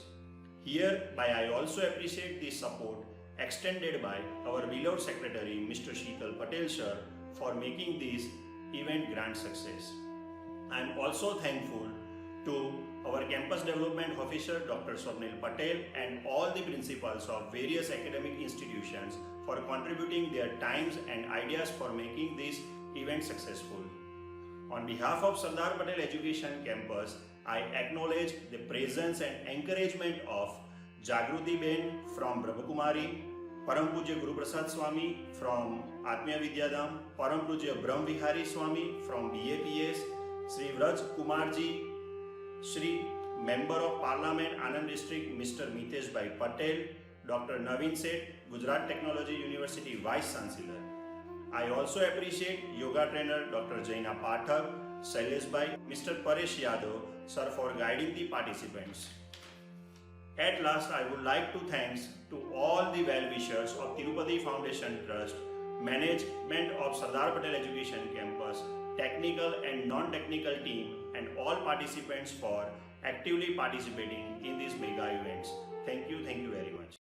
Hereby I also appreciate the support extended by our beloved Secretary, Mr. Sheetal Patel sir, for making this event grand success. I am also thankful to our campus development officer Dr. Swapnil Patel and all the principals of various academic institutions for contributing their times and ideas for making this event successful. On behalf of Sardar Patel Education Campus, I acknowledge the presence and encouragement of Jagruti Ben from Brahmakumari, Param Pujya Guru Prasad Swami from Atmiya Vidyadham, Param Pujya Brahm Vihari Swami from BAPS, Sri Vraj Kumarji, Sri Member of Parliament Anand District Mr. Mitesh Bhai Patel, Dr. Naveen Seth, Gujarat Technology University Vice Chancellor. I also appreciate yoga trainer Dr. Jaina Pathak, Shailesh Bhai, Mr. Paresh Yadav, sir, for guiding the participants. At last, I would like to thank to all the well-wishers of Tirupati Foundation Trust, management of Sardar Patel Education Campus, technical and non-technical team, and all participants for actively participating in these mega events. Thank you very much.